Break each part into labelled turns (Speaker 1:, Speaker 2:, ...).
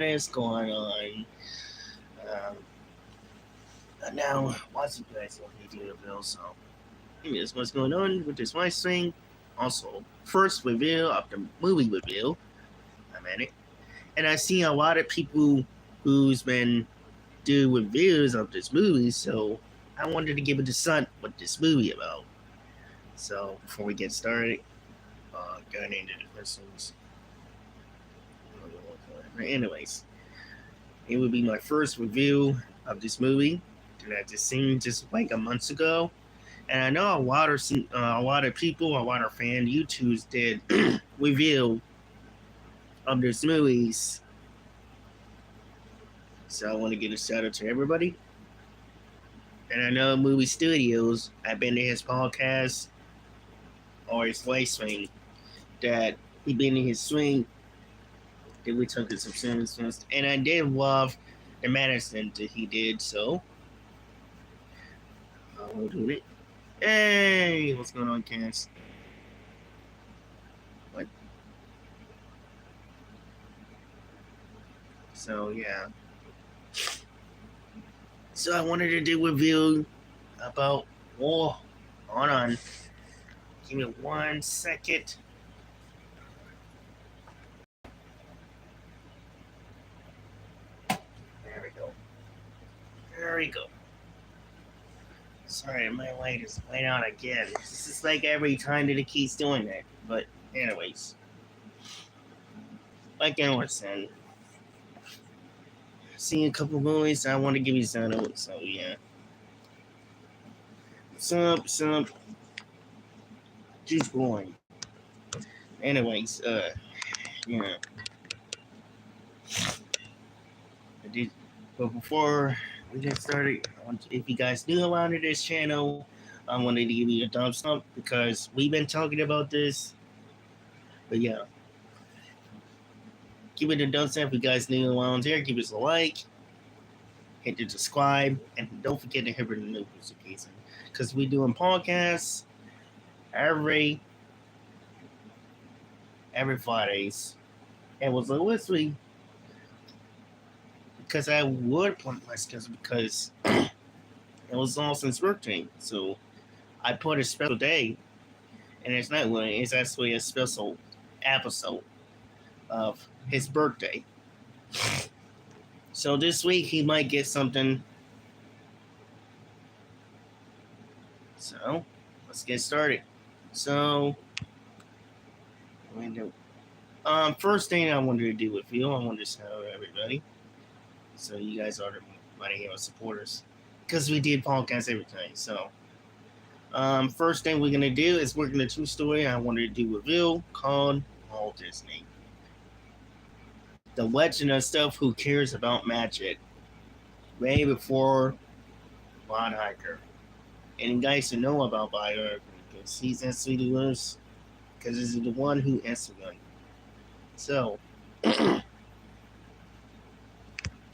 Speaker 1: is going on? Um, Now, what's you guys want me to do, Bill? So, here's what's going on with this my thing. Also, first review of the movie review. I'm at it, and I see a lot of people who's been do reviews of this movie. So, I wanted to give it a shot what this movie about. So, before we get started, going into the questions. Anyways, it would be my first review of this movie that I just seen just like a month ago, and I know a lot of people, a lot of fan YouTubers did review of this movies. So I want to give a shout out to everybody. And I know movie studios. I've been to his podcast or his live swing that he been in his swing. That we took some serious, and I did love the medicine that he did. So I'll do it. Hey, what's going on, Cass? What? So yeah. So I wanted to do a review about. Oh, hold on. Give me 1 second. There we go. There we go. Sorry, my light is way out again. This is like every time that it keeps doing that. But anyways, like I was saying, seeing a couple movies, I want to give you some notes. So yeah. Some just going. Anyways, yeah. But before we get started, if you guys new around to this channel, I wanted to give you a thumbs up because we've been talking about this. But yeah, give it a thumbs up if you guys new around here. Give us a like, hit the subscribe, and don't forget to hit the notification because we doing podcasts every Fridays. And was like, let's see. Because I would put my schedule because it was Lawson's birthday. So I put a special day, and it's not one, it's actually a special episode of his birthday. So this week he might get something. So let's get started. So first thing I wanted to do with you, I wanted to tell everybody. So you guys are my hero supporters because we did podcasts every time. So first thing we're gonna do is we're gonna do a story I wanted to do a review called Walt Disney. The legend of stuff who cares about magic. Way before Bob Iger. And you guys should know about Bob Iger because he's actually the worst because he's the one who answered them. So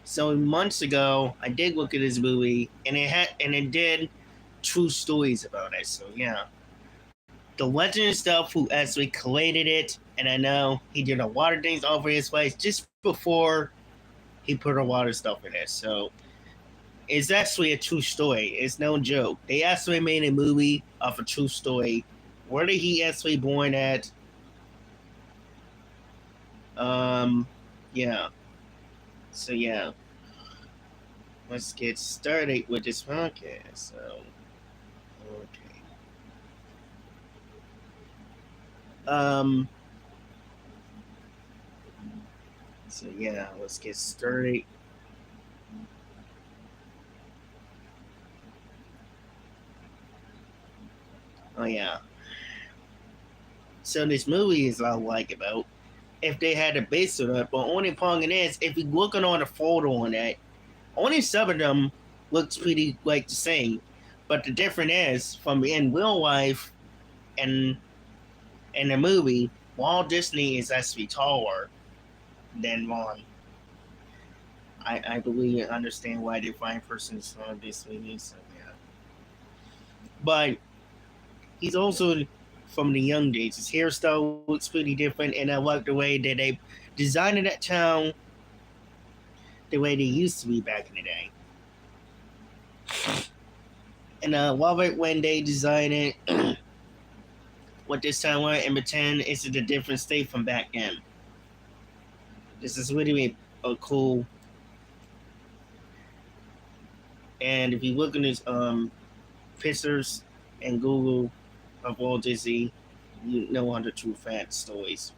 Speaker 1: So months ago, I did look at his movie, and it did true stories about it. So yeah, the legend stuff who actually collated it, and I know he did a lot of things over his place just before he put a lot of stuff in it. So it's actually a true story. It's no joke. They actually made a movie of a true story. Where did he actually born at? Yeah. So yeah, let's get started with this podcast. So, okay. So yeah, let's get started. Oh yeah. So this movie is I like about if they had a base on it, but only problem is if you're looking on the photo on that, only some of them looks pretty like the same. But the difference is from in real life and in the movie, Walt Disney is actually taller than Ron. I believe and understand why they find persons on this movie. So yeah. But he's also from the young days. His hairstyle looks pretty different, and I like the way that they designed that town the way they used to be back in the day. And Robert, when they designed it, what this time was, and pretend it's a different state from back then. This is really a cool. And if you look at these pictures and Google of Walt Disney, you know all the true fact stories.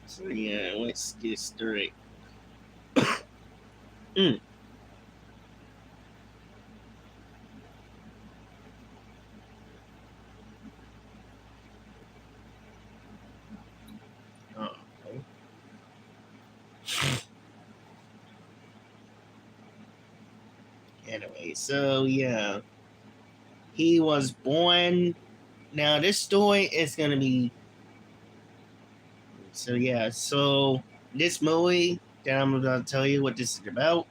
Speaker 1: So yeah, let's get started. mm. Oh, okay. Anyway, so yeah, he was born. Now this story is gonna be. So yeah, so this movie that I'm about to tell you what this is about.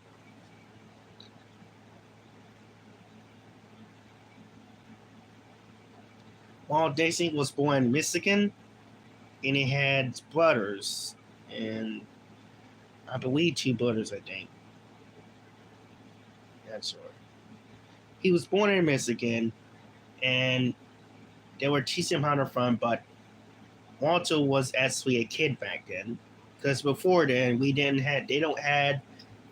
Speaker 1: Walt Disney was born in Michigan, and he had brothers, and I believe two brothers. I think. Not sure. He was born in Michigan, and they were teaching him how to farm, but Walter was actually a kid back then. Because before then, they don't had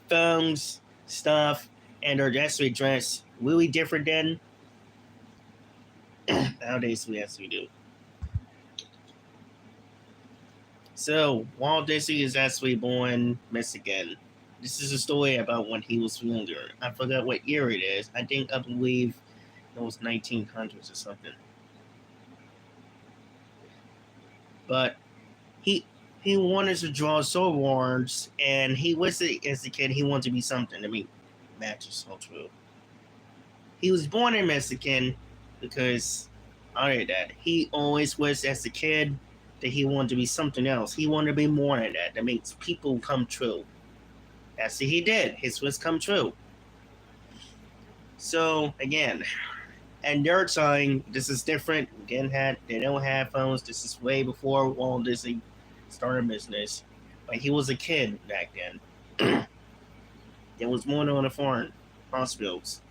Speaker 1: phones, stuff, and they're actually dressed really different than nowadays we actually do. So Walt Disney is actually born in Michigan. This is a story about when he was younger. I forgot what year it is. I believe it was 1900s or something. But he he wanted to draw sword wards, and he was as a kid he wanted to be something. I mean, match is so true. He was born in Mexican because other that he always was as a kid that he wanted to be something else. He wanted to be more than that. That makes people come true. That's what he did. His wish come true. So again, and their time, this is different. They don't have phones. This is way before Walt Disney started business. But he was a kid back then. There was more on the foreign hospitals.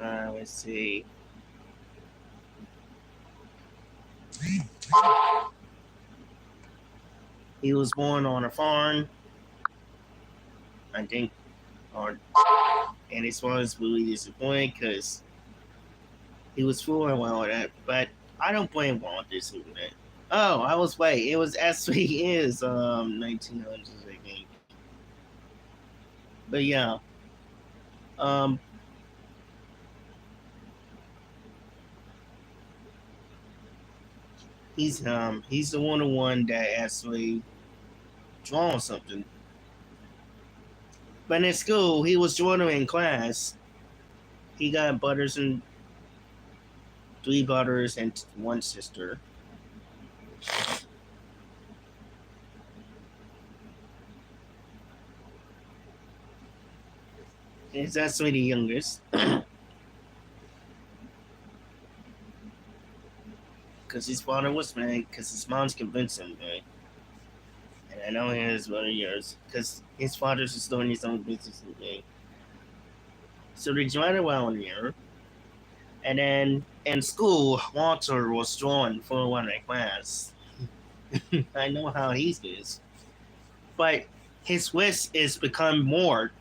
Speaker 1: Let's see. He was born on a farm, I think, or and his father was really disappointed because he was fooling all that. But I don't blame Walt Disney for that. Oh, I was right. It was actually is 1900s, I think. But yeah, um, he's the one that actually drawn something. But in school, he was drawing in class. He got brothers and three brothers and one sister. He's actually the youngest. Because his father was mad because his mom's convinced him, right? And I know he has one of yours because his father's just doing his own business, okay? So they joined around here, and then in school, Walter was drawing for one of the class. I know how he is, but his wish is become more,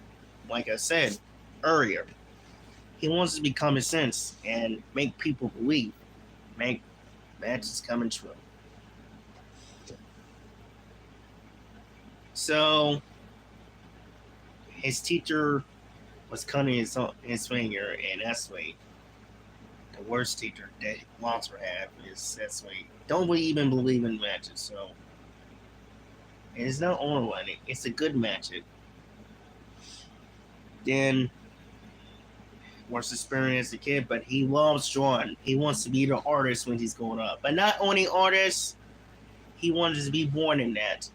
Speaker 1: like I said earlier. He wants to become a sense and make people believe, make matches coming true. So his teacher was cutting his finger, and that's why the worst teacher that Walter had is that's why don't we even believe in matches. So it's not only one; it's a good match. Then was experienced as a kid, but he loves drawing. He wants to be the artist when he's growing up. But not only artist, he wanted to be born in that.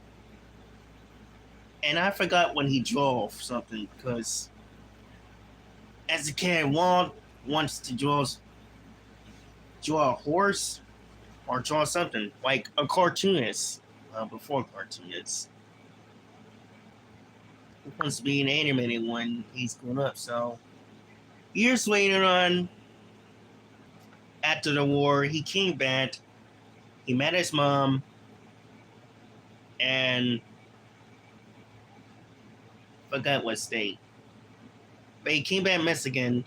Speaker 1: And I forgot when he drew something because as a kid, Walt wants to draw draw a horse or draw something like a cartoonist. Before cartoonist, he wants to be an animated when he's grown up. So years later on, after the war, he came back. He met his mom, and forgot what state. But he came back Mexican,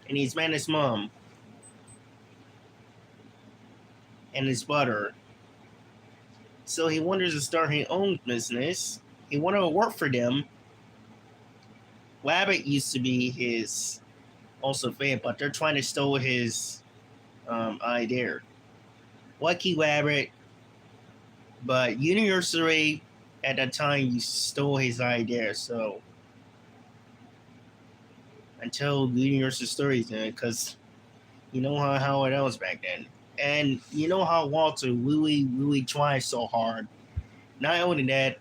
Speaker 1: and he's met his mom and his brother. So he wanted to start his own business. He wanted to work for them. Rabbit used to be his also favorite, but they're trying to steal his idea. Lucky Rabbit, but Universally at that time you stole his idea. So until Universal Stories, because you know how it was back then. And you know how Walter really tried so hard. Not only that,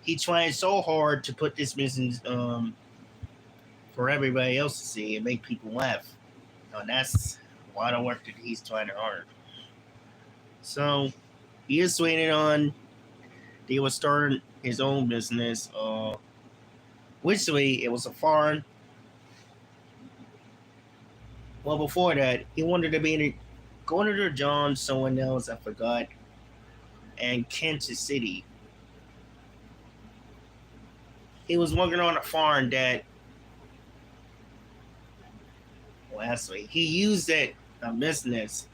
Speaker 1: he tried so hard to put this business for everybody else to see and make people laugh. And that's a lot of work that he's trying to hard. So years later on, they were starting his own business. Originally, it was a farm. Well, before that, he wanted to be going to John, someone else, I forgot, and Kansas City. He was working on a farm that, lastly, he used that business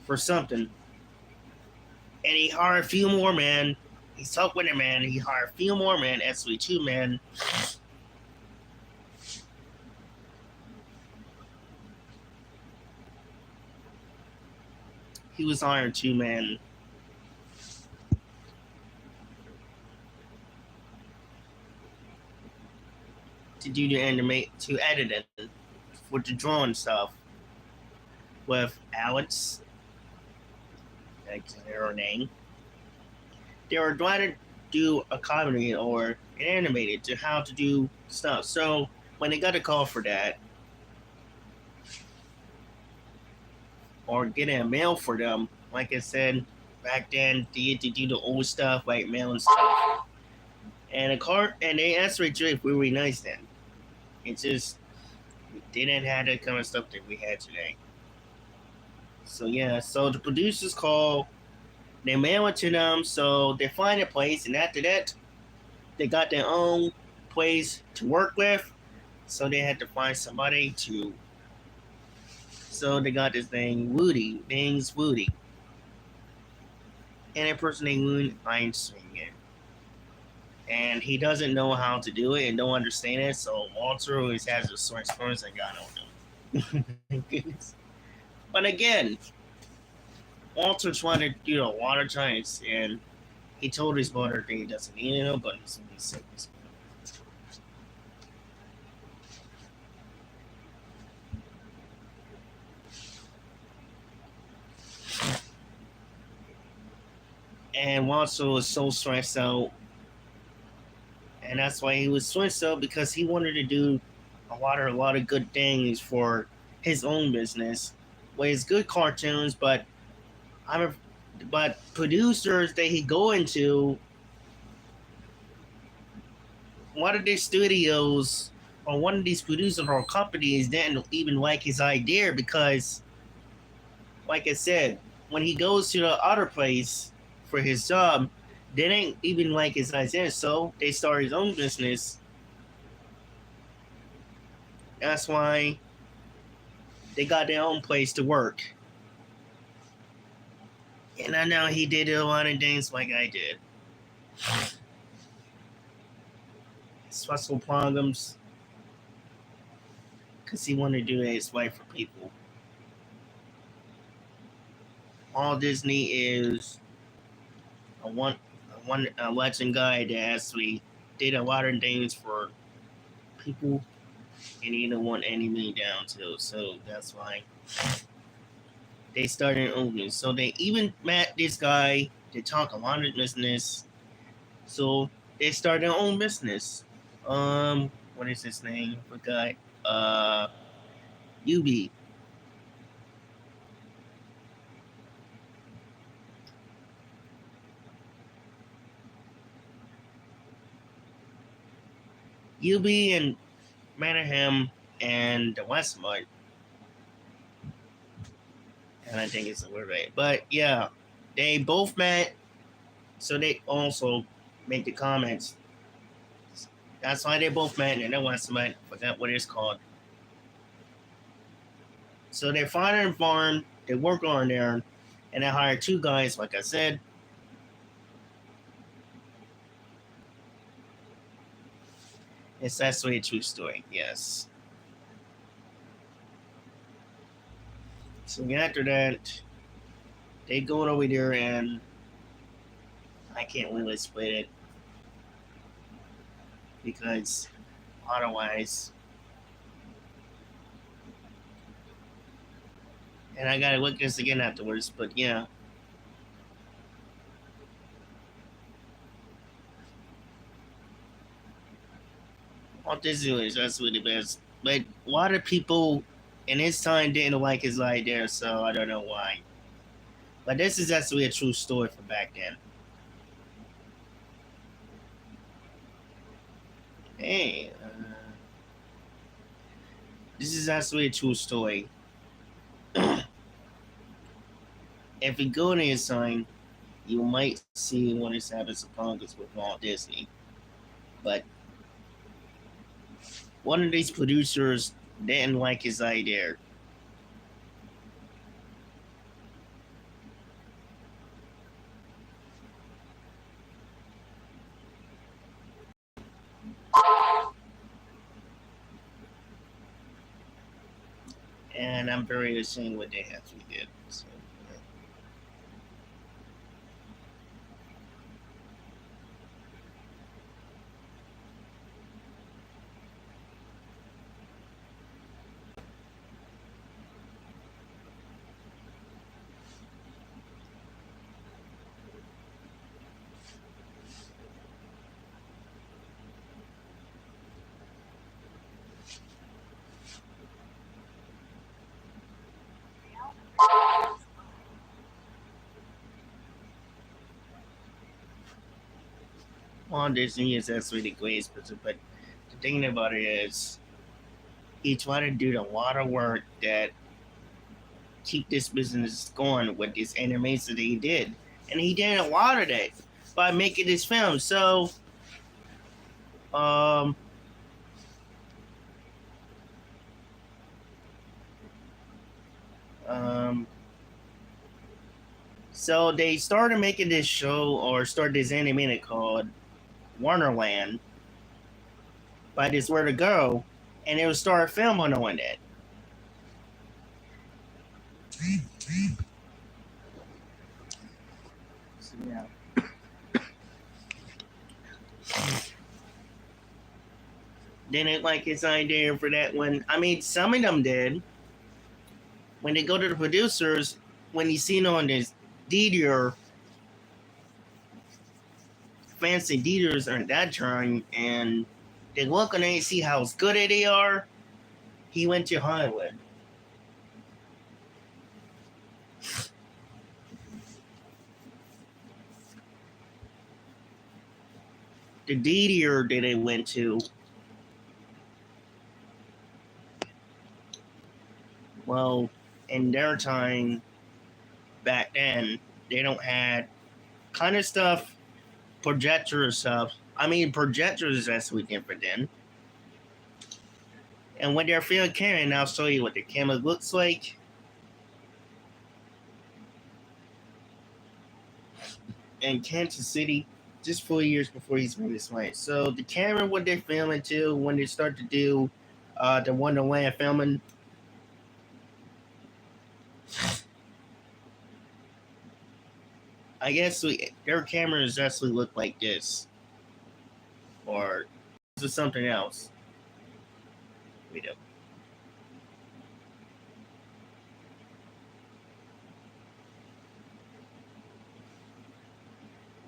Speaker 1: for something. And he hired a few more men. He talked with a man. He hired a few more men, actually 2 men. He was hiring 2 men. To do the animate, to edit it with the drawing stuff. With Alex, that's her name. They were trying to do a comedy or an animated to how to do stuff. So when they got a call for that, or getting a mail for them, like I said back then, they had to do the old stuff like mail and stuff. And they answered Drake really nice then. It just they didn't have that kind of stuff that we had today. So yeah, so the producers call, they mail it to them, so they find a place, and after that, they got their own place to work with. So they had to find somebody to. So they got this thing, Woody, name's Woody, and a person named Woody Einstein. And he doesn't know how to do it and don't understand it. So Walter always has a source and God on him. But again, Walter trying to do a lot of times, and he told his mother that he doesn't need it, but he's sick. And Walter was so stressed out. And that's why he was stressed out, because he wanted to do a lot of good things for his own business. Well, it's good cartoons, but producers that he go into, one of these studios or one of these producers or companies didn't even like his idea, because, like I said, when he goes to the other place for his job, they didn't even like his idea, so they start his own business. That's why they got their own place to work. And I know he did a lot of things like I did. Stressful problems, because he wanted to do his wife for people. Walt Disney is a legend guy that actually did a lot of things for people, and he didn't want any money down too. So that's why they started opening. So they even met this guy to talk a lot of business. So they started their own business. What is his name? Forgot. UB. UB and Mannerham and the Westmont. And I think it's the word right. But yeah, they both met. So they also make the comments. That's why they both met and the Westmont. Forgot what it's called. So they find a farm, they work on there, and they hire two guys, like I said. It's actually a true story, yes. So after that, they go over there and I can't really split it because otherwise, and I gotta look this again afterwards, but yeah. Walt Disney is absolutely the best. But a lot of people in his time didn't like his idea, so I don't know why. But this is actually a true story from back then. Hey, this is actually a true story. If you go to his sign, you might see one of his habits of Congress with Walt Disney. But one of these producers didn't like his idea. And I'm very ashamed what they actually did. So, yeah. Walt Disney is actually the greatest person, but the thing about it is, he tried to do a lot of work that keep this business going with this animation that he did, and he did a lot of that by making this film. So, um, um, so they started making this show or started this animated called Wonderland by this Where to Go, and it was started filming on that. So, yeah. Didn't like his idea for that one. I mean, some of them did. When they go to the producers, when you see on this DDR, fancy DDRs aren't that trying, and they look and they see how good they are, he went to Hollywood. The DDR that they went to, well, in their time back then, they don't had kind of stuff, projector stuff. I mean, projectors is actually different then. And when they're filming camera, and I'll show you what the camera looks like. In Kansas City, just 4 years before he's made this way. So the camera, what they're filming too, when they start to do the Wonderland filming, I guess their cameras actually look like this, or this is something else. We do.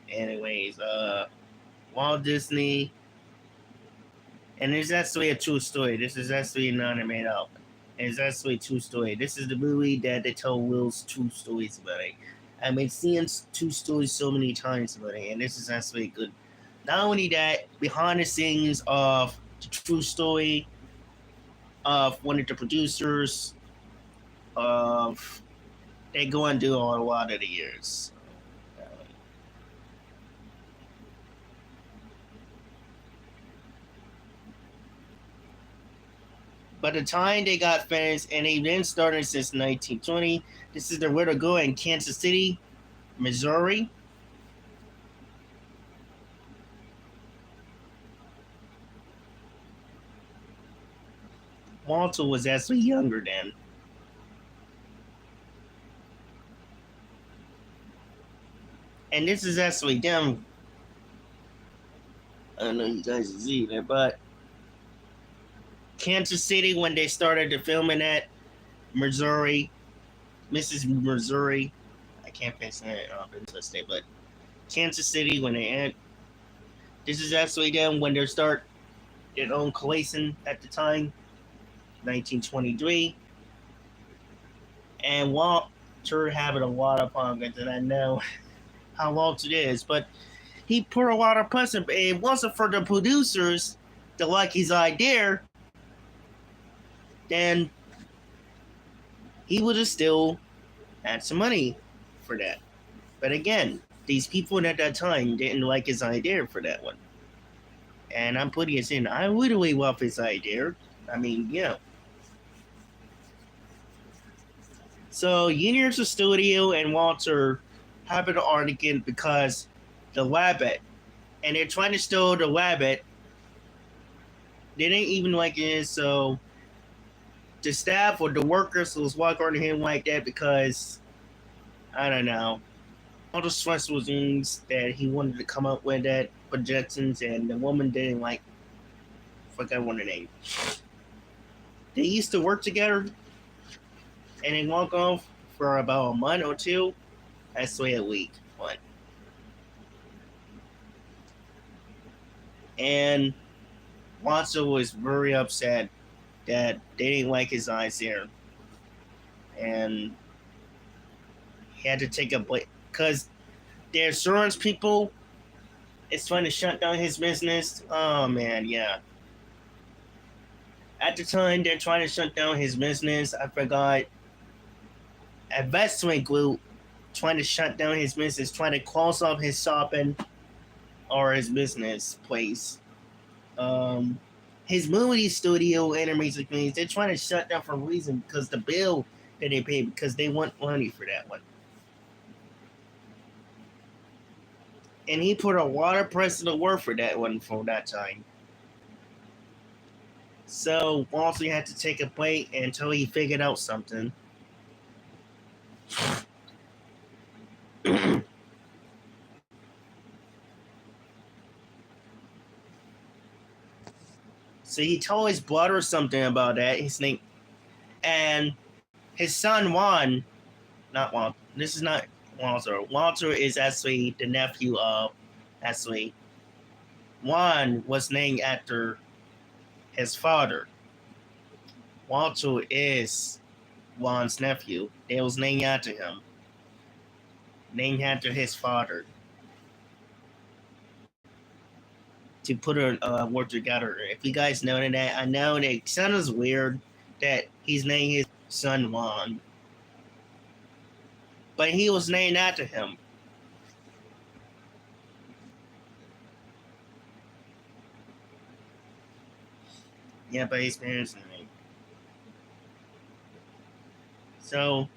Speaker 1: Anyways, Walt Disney, and it's actually a true story. This is actually not made up. It's actually a true story. This is the movie that they tell Will's true stories about it. I've been seeing two stories so many times about it, and this is actually good. Not only that, behind the scenes of the true story of one of the producers of they go and do a lot of the years. By the time they got finished, and they've been started since 1920, this is the where to go in Kansas City, Missouri. Walter was actually younger then. And this is actually them. I don't know if you guys can see that, but Kansas City when they started the filming at Missouri, Mrs. Missouri. I can't finish that off into the state, but Kansas City when they end. This is actually them when they start their own collation at the time, 1923. And Walter having a lot of pockets, and I know how Walter is, but he put a lot of pressure. It wasn't for the producers to like his idea, then he would have still had some money for that. But again, these people at that time didn't like his idea for that one. And I'm putting it in, I would really love his idea. I mean, yeah. So Universal Studio and Walter have an argument because the rabbit, and they're trying to steal the rabbit. They didn't even like it, so the staff or the workers was walking on him like that because I don't know. All the stressful things that he wanted to come up with that projections, and the woman didn't like. Forgot one of the name. They used to work together, and they walk off for about a month or two. That's a week. One. And Walter was very upset that they didn't like his eyes there, and he had to take a break because the insurance people is trying to shut down his business. Oh man, yeah. At the time they're trying to shut down his business, I forgot. Investment group trying to shut down his business, trying to close off his shopping or his business place. His movie studio and music things, they're trying to shut down for a reason because the bill that they pay because they want money for that one. And he put a lot of pressure to work for that one for that time. So Walter had to take a break until he figured out something. So he told his brother something about that. His name, and his son Juan, not Juan. This is not Walter. Walter is actually the nephew of, actually, Juan was named after his father. Walter is Juan's nephew. It was named after him. Named after his father. To put a word together. If you guys know that, I know that it sounds weird that he's named his son Juan. But he was named after him. Yeah, by his parents' name. So,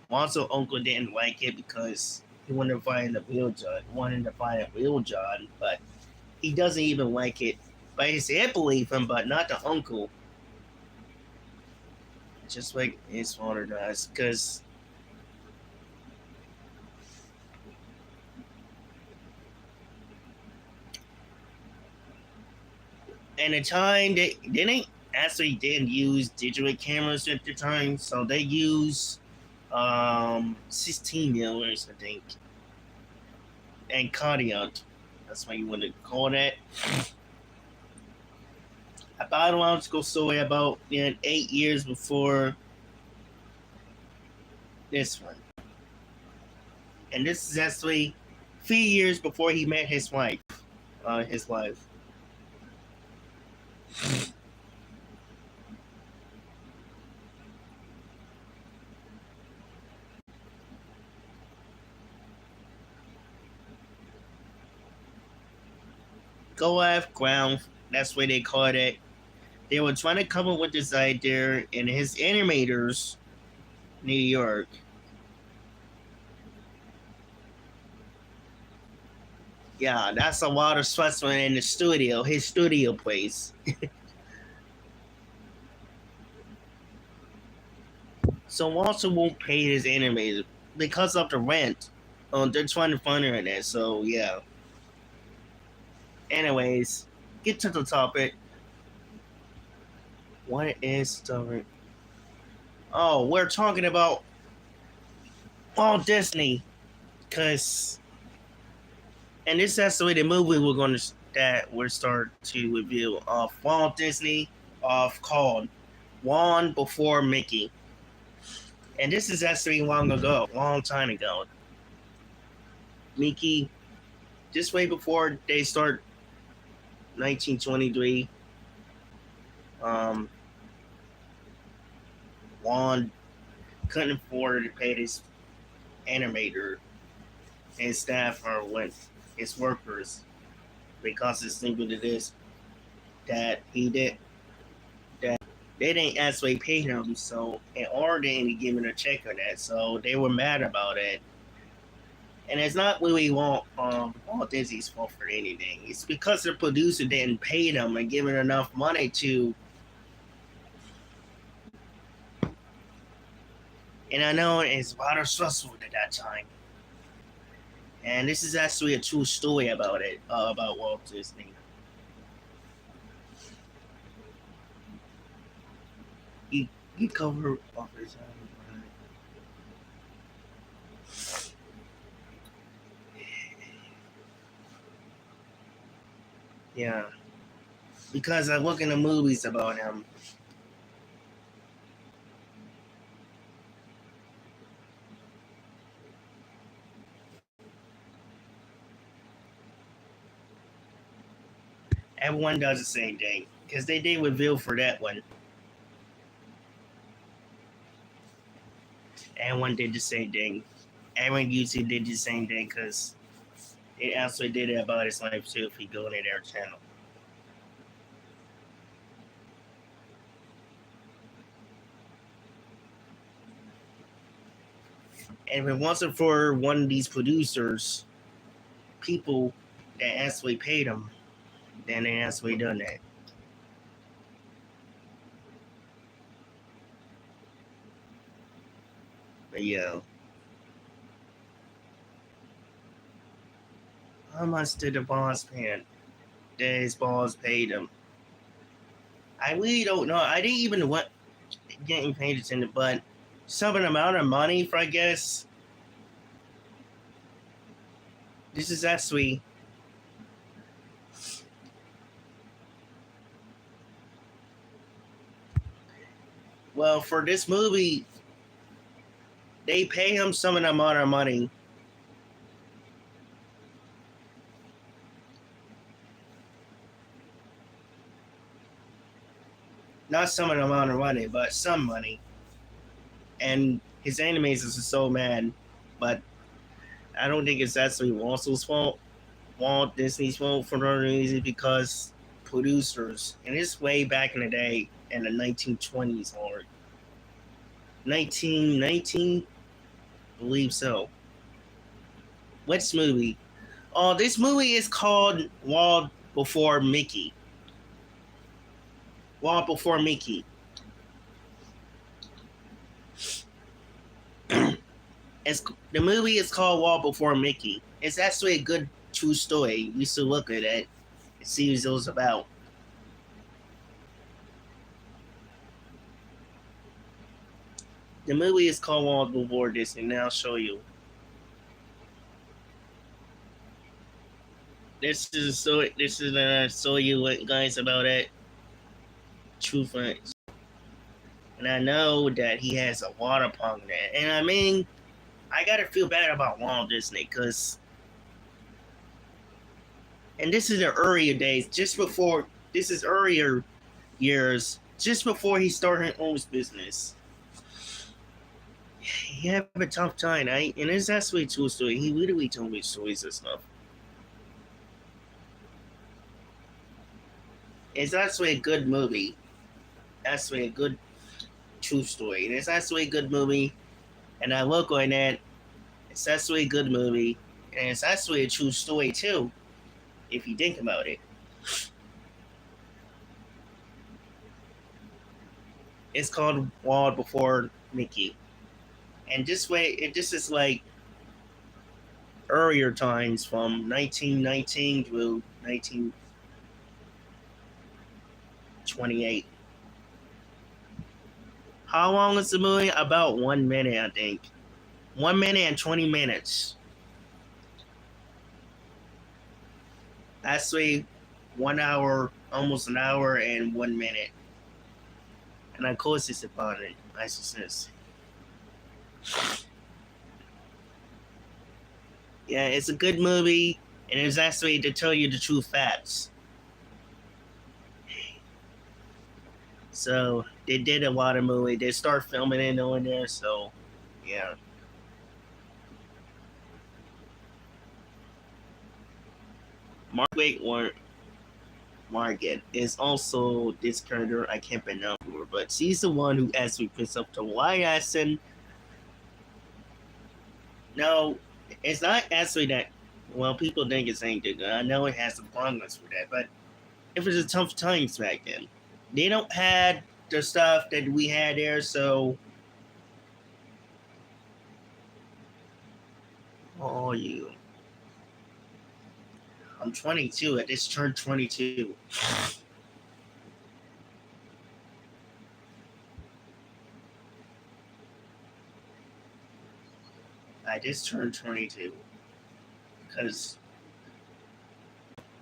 Speaker 1: Walter's uncle didn't like it because he wanted to find a real John, but he doesn't even like it. But his aunt believe him, but not the uncle. Just like his father does, because in the time they didn't use digital cameras at the time, so they use 16 millers, I think, and cardiac. That's what you want to call that. About a while ago, story about 8 years before this one, and this is actually 3 years before he met his wife. his life. Go F ground. That's what they called it. They were trying to come up with this idea, and his animators, New York. Yeah, that's a lot of stress in the studio, his studio place. So Walter won't pay his animators because of the rent. They're trying to fund her in it. So yeah. Anyways, get to the topic. What is the? Oh, we're talking about Walt Disney, cause, and this is the way the movie we're going to that we're start to review of Walt Disney, of called One Before Mickey, and this is actually long time ago. Mickey, just way before they start 1923. Um, Juan couldn't afford to pay his animator and staff or what his workers because it's simple to this that he did that they didn't actually pay him, so in order they didn't give him a check on that, so they were mad about it. And it's not really Walt Disney's fault for anything. It's because the producer didn't pay them and give him enough money to. And I know it's rather stressful at that time. And this is actually a true story about it, about Walt Disney. He covered offers. Yeah, because I look in the movies about him. Everyone does the same thing because they did reveal for that one. Everyone did the same thing. Everyone usually did the same thing because it actually did it about his life too. If you go into their channel, and if it wasn't for one of these producers, people that actually paid him, then they actually done that. But yeah, how much did the boss pay him? That his boss paid him? I really don't know. I didn't even want getting paid attention, but some amount of money for I guess this is actually well for this movie. They pay him some amount of money. Not some amount of money, but some money. And his animators are so mad, but I don't think it's actually Walt's fault. Walt Disney's fault for no reason because producers, and this way back in the day in the 1920s or 1919, I believe so. Which movie? Oh, this movie is called Walt Before Mickey. Walt Before Mickey. It's, the movie is called Walt Before Mickey. It's actually a good true story. You should look at it and see what it was about. The movie is called Walt Before Disney, and I'll show you. This is a story. This is a show you what guys about it. True facts. And I know that he has a water pump there. And I mean, I gotta feel bad about Walt Disney because And this is the earlier days, just before, this is earlier years, just before he started his business. He had a tough time, right? And it's actually a true story. He literally told me stories and stuff. It's actually a good movie. Actually a good true story. And it's actually a good movie. And I look on that. It's actually a good movie. And it's actually a true story too, if you think about it. It's called Walt Before Mickey. And this is like earlier times from 1919 through 1928. How long is the movie? About 1 minute, I think. 1 minute and 20 minutes. Actually, 1 hour, almost an hour and 1 minute. And of course, it's about it. I suggest. Yeah, it's a good movie, and it's actually to tell you the true facts. So they did a lot of movie. They start filming it on there. So, yeah. Margaret is also this character. I can't pronounce her, but she's the one who actually puts up the white accent. No, it's not actually that. Well, people think it's ain't good. I know it has some problems for that, but it was a tough times back then. They don't had the stuff that we had there, so. Oh, you. I'm 22. I just turned 22. I just turned 22 because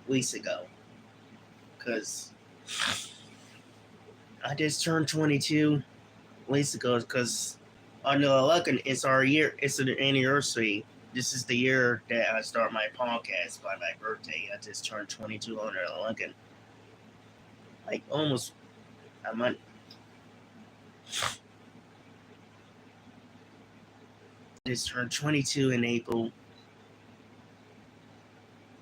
Speaker 1: weeks ago. Because I just turned 22 weeks ago because on the 11th, it's our year. It's an anniversary. This is the year that I start my podcast by my birthday. I just turned 22 on the 11th. Like almost a month. Just turned 22 in April.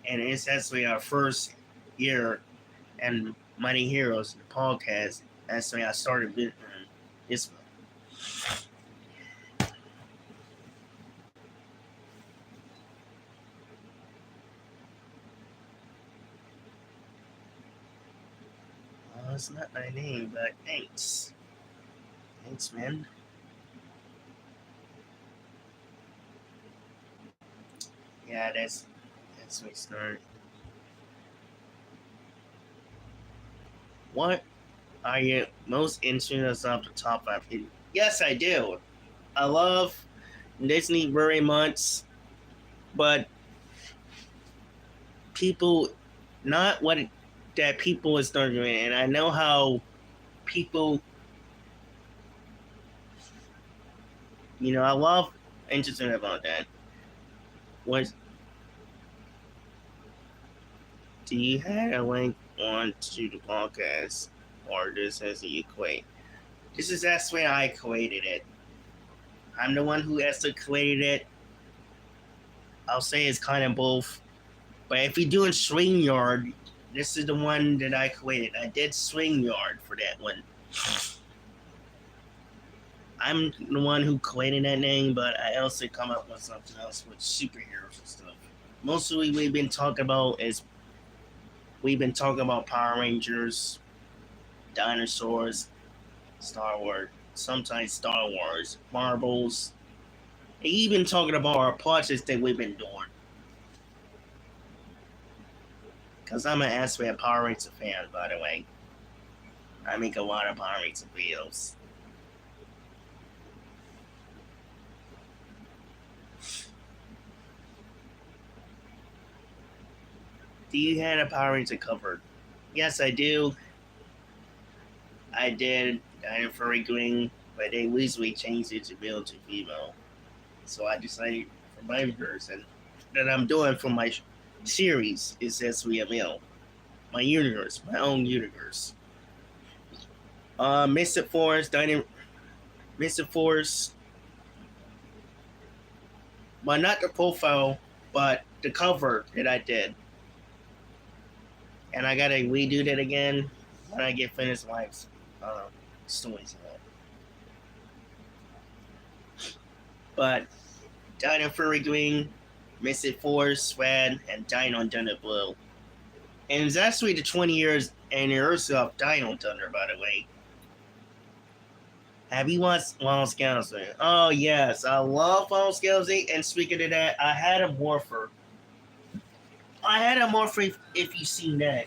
Speaker 1: And it's actually our first year and Mighty Heroes, the podcast. Actually, I started this one. Well, it's not my name, but thanks. Thanks, man. Yeah, that's my start. What are you most interested off the top 5? Yes, I do. I love Disney very much, but people, not what that people is doing, and I know how people, I love interested about that. What do you have a link on to the podcast, or this as you equate? This is actually I created it. I'm the one who actually created it. I'll say it's kind of both. But if you're doing StreamYard, this is the one that I created. I did StreamYard for that one. I'm the one who created that name, but I also come up with something else with superheroes and stuff. Mostly we've been talking about Power Rangers, dinosaurs, Star Wars, sometimes Star Wars, Marvels, and even talking about our projects that we've been doing. Because I'm an actually a Power Rangers fan, by the way. I make a lot of Power Rangers videos. Do you have a Power Ranger covered? Yes, I do. I did Dino Furry Green, but they recently changed it to male to female. So I decided for my version that I'm doing for my series is S3ML. My universe, my own universe. Mystic Force, Mystic Force, but not the profile, but the cover that I did. And I gotta redo that again when I get finished my stories and that. But Dino Fury Green, Mystic Force, Swad, and Dino Thunder Blue. And it's actually the 20 years anniversary of Dino Thunder, by the way. Have you watched Wild Scouts? Oh, yes. I love Wild Scouts. And speaking of that, I had a Morpher. If you've seen that.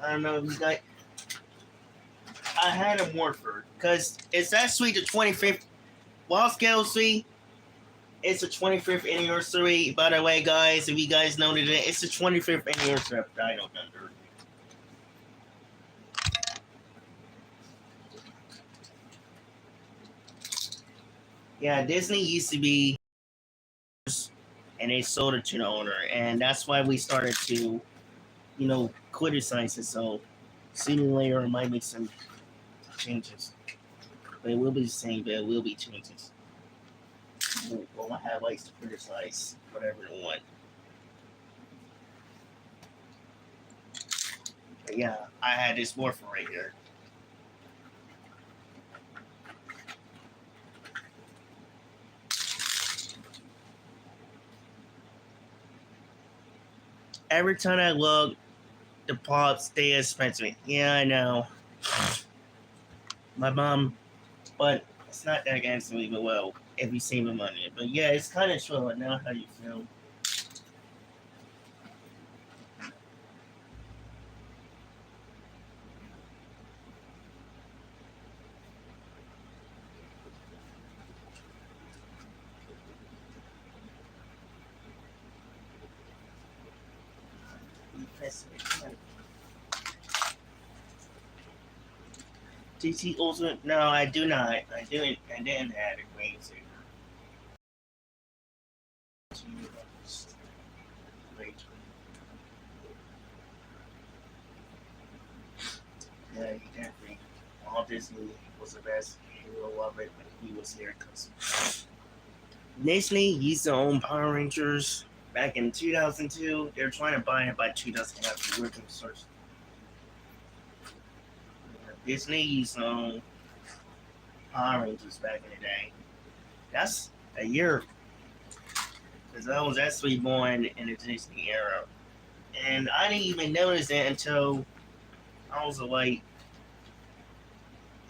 Speaker 1: I don't know if you got. I had a Morpher because it's actually the 25th. Wild Scouts, it's the 25th anniversary. By the way, guys, if you guys know that it's the 25th anniversary of Dino Thunder. Yeah, Disney used to be, and they sold it to the owner, and that's why we started to, criticize it. So, sooner or later, it might make some changes, but it will be the same. But it will be changes. We'll have rights to criticize whatever they want. But yeah, I had this morphin right here. Every time I look, the pops stay expensive. Yeah, I know. My mom, but it's not that against me, but well, if you save the money. But yeah, it's kind of true. Now, how you feel? DC Ultimate? No, I do not. I didn't. I didn't have a green suit. Yeah, he definitely. Walt Disney was the best. He will love it when he was here. Cause Disney used to own Power Rangers back in 2002. They're trying to buy it by 2000 working source. Disney used to own Power Rangers back in the day. That's a year. Because I was actually born in the Disney era. And I didn't even notice that until I was awake.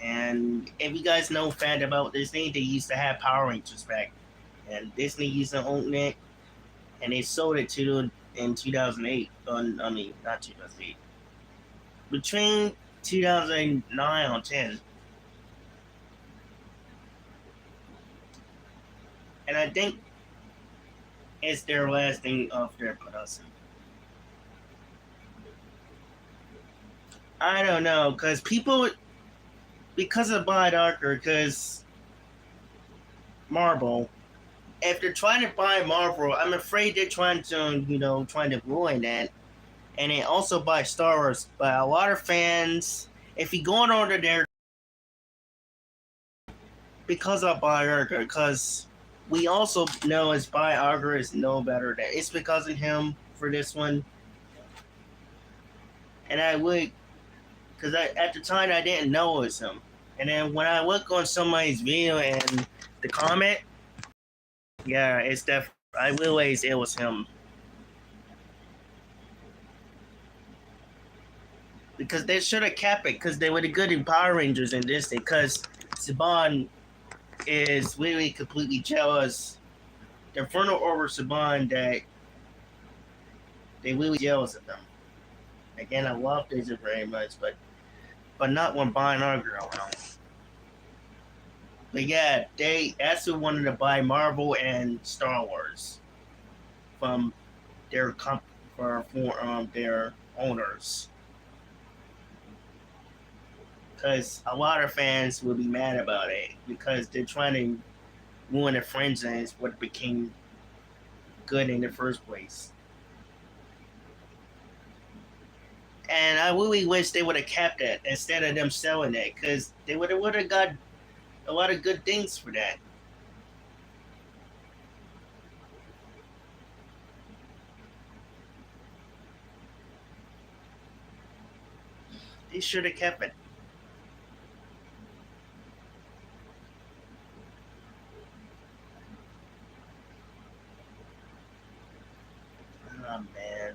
Speaker 1: And if you guys know fact about Disney, they used to have Power Rangers back. And Disney used to own it. And they sold it to in 2008. I mean, not 2008. Between 2009 or 10. And I think it's their last thing of their production. I don't know, because of buy darker, because Marvel, if they're trying to buy Marvel, I'm afraid they're trying to ruin that. And they also buy Star Wars. But a lot of fans, if you go on order there, because of biographer, because we also know his biographer is no better than it's because of him for this one. And I would, because at the time I didn't know it was him. And then when I look on somebody's video and the comment, yeah, it's definitely, I realized it was him. Because they should have kept it, because they were the good in Power Rangers in this thing, because Saban is really completely jealous. The Infernal Order Saban that they really jealous of them. Again, I love Disney very much, but not when buying our girl around. But yeah, they actually wanted to buy Marvel and Star Wars from their for their owners, because a lot of fans will be mad about it because they're trying to ruined the franchise, what became good in the first place. And I really wish they would have kept it instead of them selling it, because they would have got a lot of good things for that. They should have kept it. Oh man,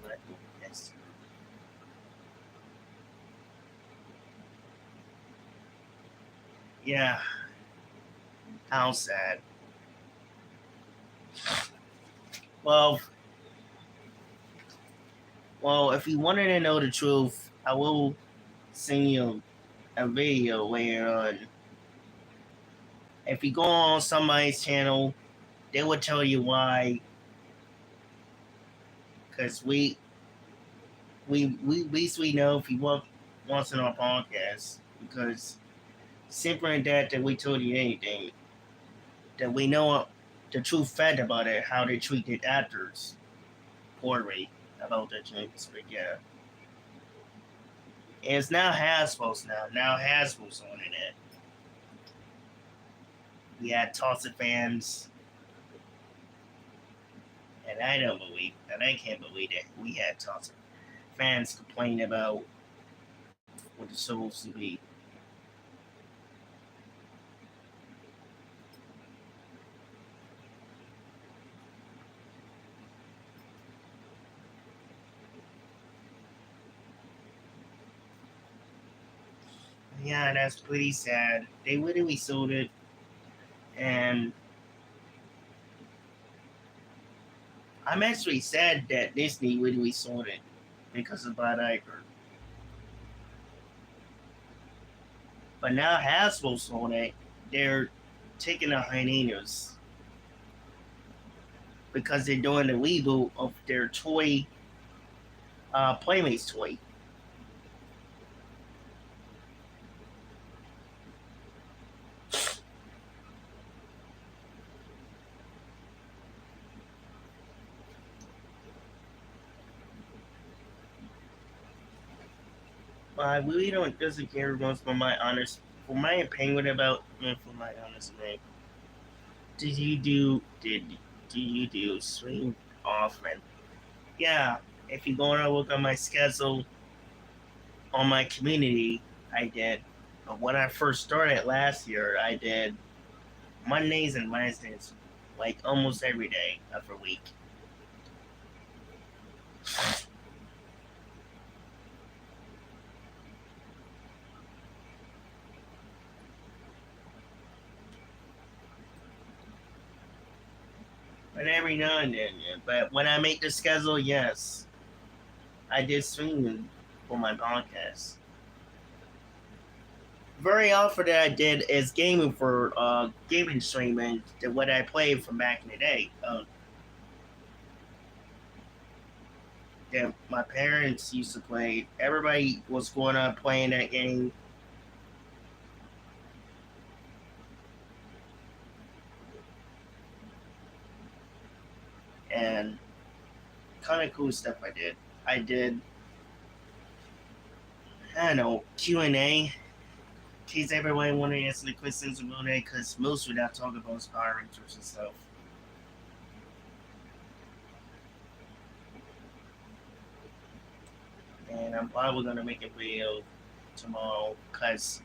Speaker 1: yes. Yeah, how sad. Well, well, if you wanted to know the truth, I will send you a video later on. If you go on somebody's channel, they will tell you why. Because we basically know if you want wants in our podcast. Because simple in that we told you anything, that we know the true fact about it, how they treated actors poorly about the changes. But yeah, and it's now Hasbro's now. Now Hasbro's owning it. We had Tulsa fans, and I don't believe, and I can't believe that we had Tulsa fans complain about what the supposed to be. Yeah, that's pretty sad. They literally sold it, and I'm actually sad that Disney literally sold it because of Bob Iger. But now Hasbro sold it. They're taking a hiatus because they're doing the reboot of their toy, Playmates toy. I really don't doesn't care much for my opinion about for my honest opinion. Did you do stream often? Yeah, if you go and look at my schedule on my community, I did. But when I first started last year, I did Mondays and Wednesdays, like almost every day of a week. But every now and then, yeah. But when I make the schedule, yes, I did stream for my podcast. Very often that I did is gaming for gaming streaming to what I played from back in the day. That my parents used to play. Everybody was going up playing that game. And kind of cool stuff I did. I did, I don't know, Q&A. In case everybody wanted to answer the questions about it, because most without talking about Power Rangers and stuff. And I'm probably going to make a video tomorrow, because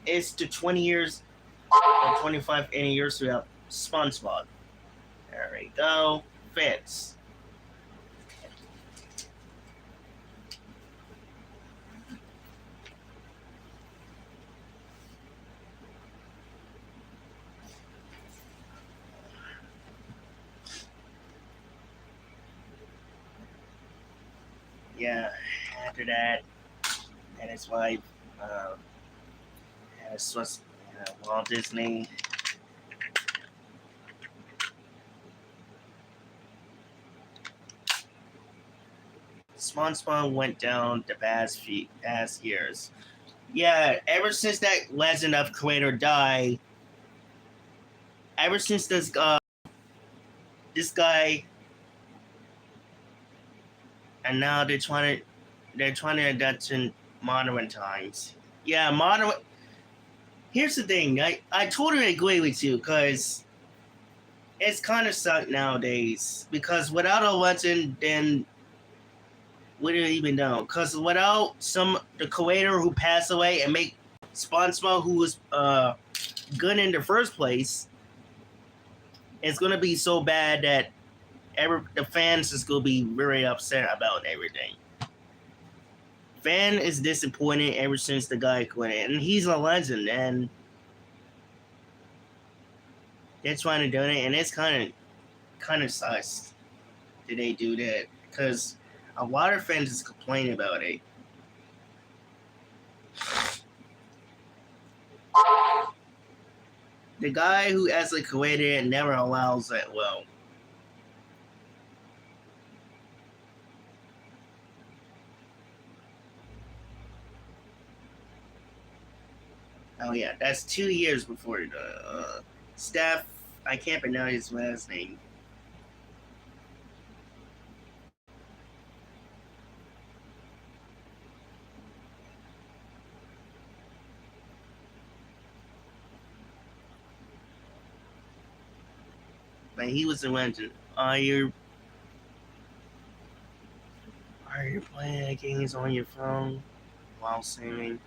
Speaker 1: it's the 20 years or 25th anniversary of SpongeBob. There we go. Fits. Yeah, after that, and his wife, and his Walt Disney. SpongeBob went down the past years. Yeah, ever since that Legend of Creator died, ever since this guy, and now they're trying to adapt in modern times. Yeah, modern. Here's the thing. I totally agree with you because it's kind of sucked nowadays. Because without a legend, then we don't even know. Because without the creator who passed away and make SpongeBob, who was good in the first place, it's gonna be so bad that the fans is gonna be very upset about everything. Fan is disappointed ever since the guy quit, and he's a legend, and they're trying to do it, and it's kind of sus that they do that because a lot of fans is complaining about it. The guy who actually created it never allows that well. Oh yeah, that's 2 years before the Steph. I can't pronounce his last name. But he was a legend. Are you playing games on your phone while streaming?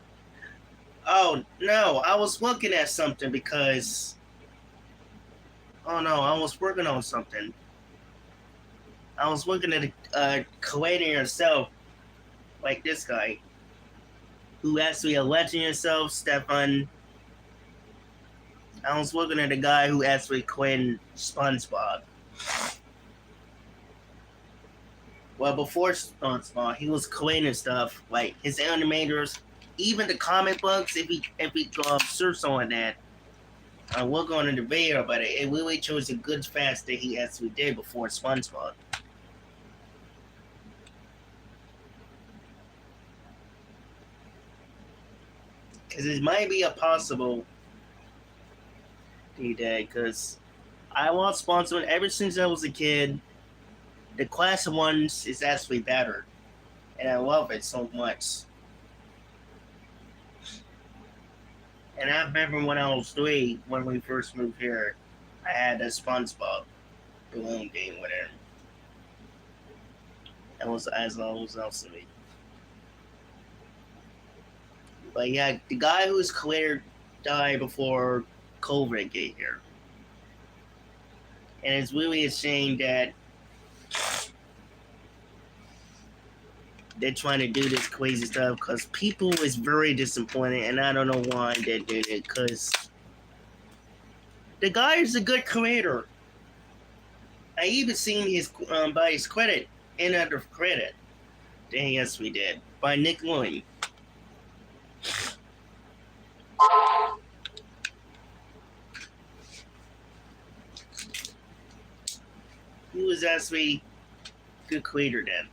Speaker 1: Oh no, I was looking at something because oh no, I was working on something. I was looking at creating yourself like this guy who actually a legend himself, Stefan. I was looking at a guy who actually created SpongeBob. Well, before SpongeBob, he was creating stuff like his animators, even the comic books. If we search on that, we'll go into the video, but it really shows the good fast that he actually did before SpongeBob. Because it might be a possible he did. Because I watched SpongeBob ever since I was a kid. The classic ones is actually better, and I love it so much. And I remember when I was 3, when we first moved here, I had a SpongeBob balloon game with him. That was as always else to me. But yeah, the guy who's cleared died before COVID get here. And it's really a shame that they're trying to do this crazy stuff because people is very disappointed, and I don't know why they did it. Because the guy is a good creator. I even seen his by his credit and under credit. Then yes, we did by Nick Lloyd. He was actually a good creator then.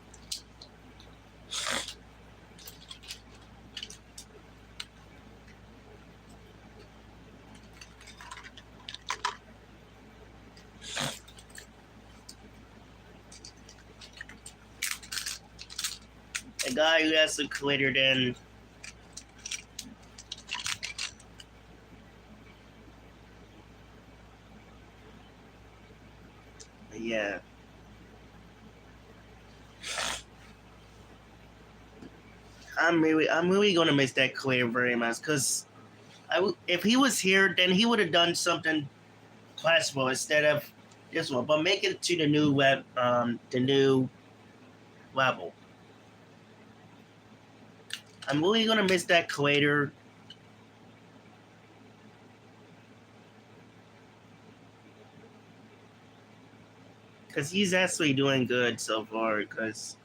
Speaker 1: A guy who has a creator then. Yeah. I'm really gonna miss that creator very much because if he was here, then he would have done something classical instead of this one, but make it to the new the new level. I'm really gonna miss that creator. Because he's actually doing good so far, because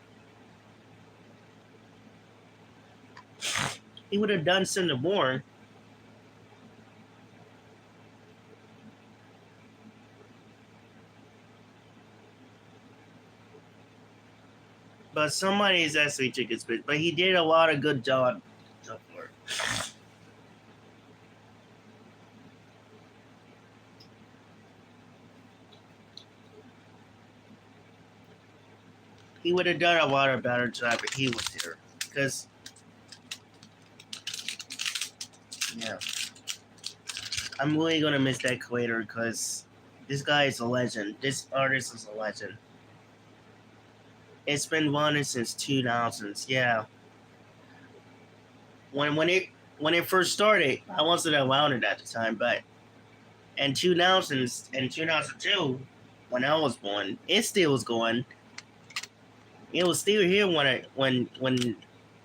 Speaker 1: he would have done something more. But somebody is actually took his bit. But he did a lot of good job so far. he would have done a lot of better job if he was here. Because, yeah, I'm really gonna miss that creator because this guy is a legend. This artist is a legend. It's been running since 2000s. Yeah, when it first started, I wasn't around it at the time, but in 2000s and 2002, when I was born, it still was going. It was still here when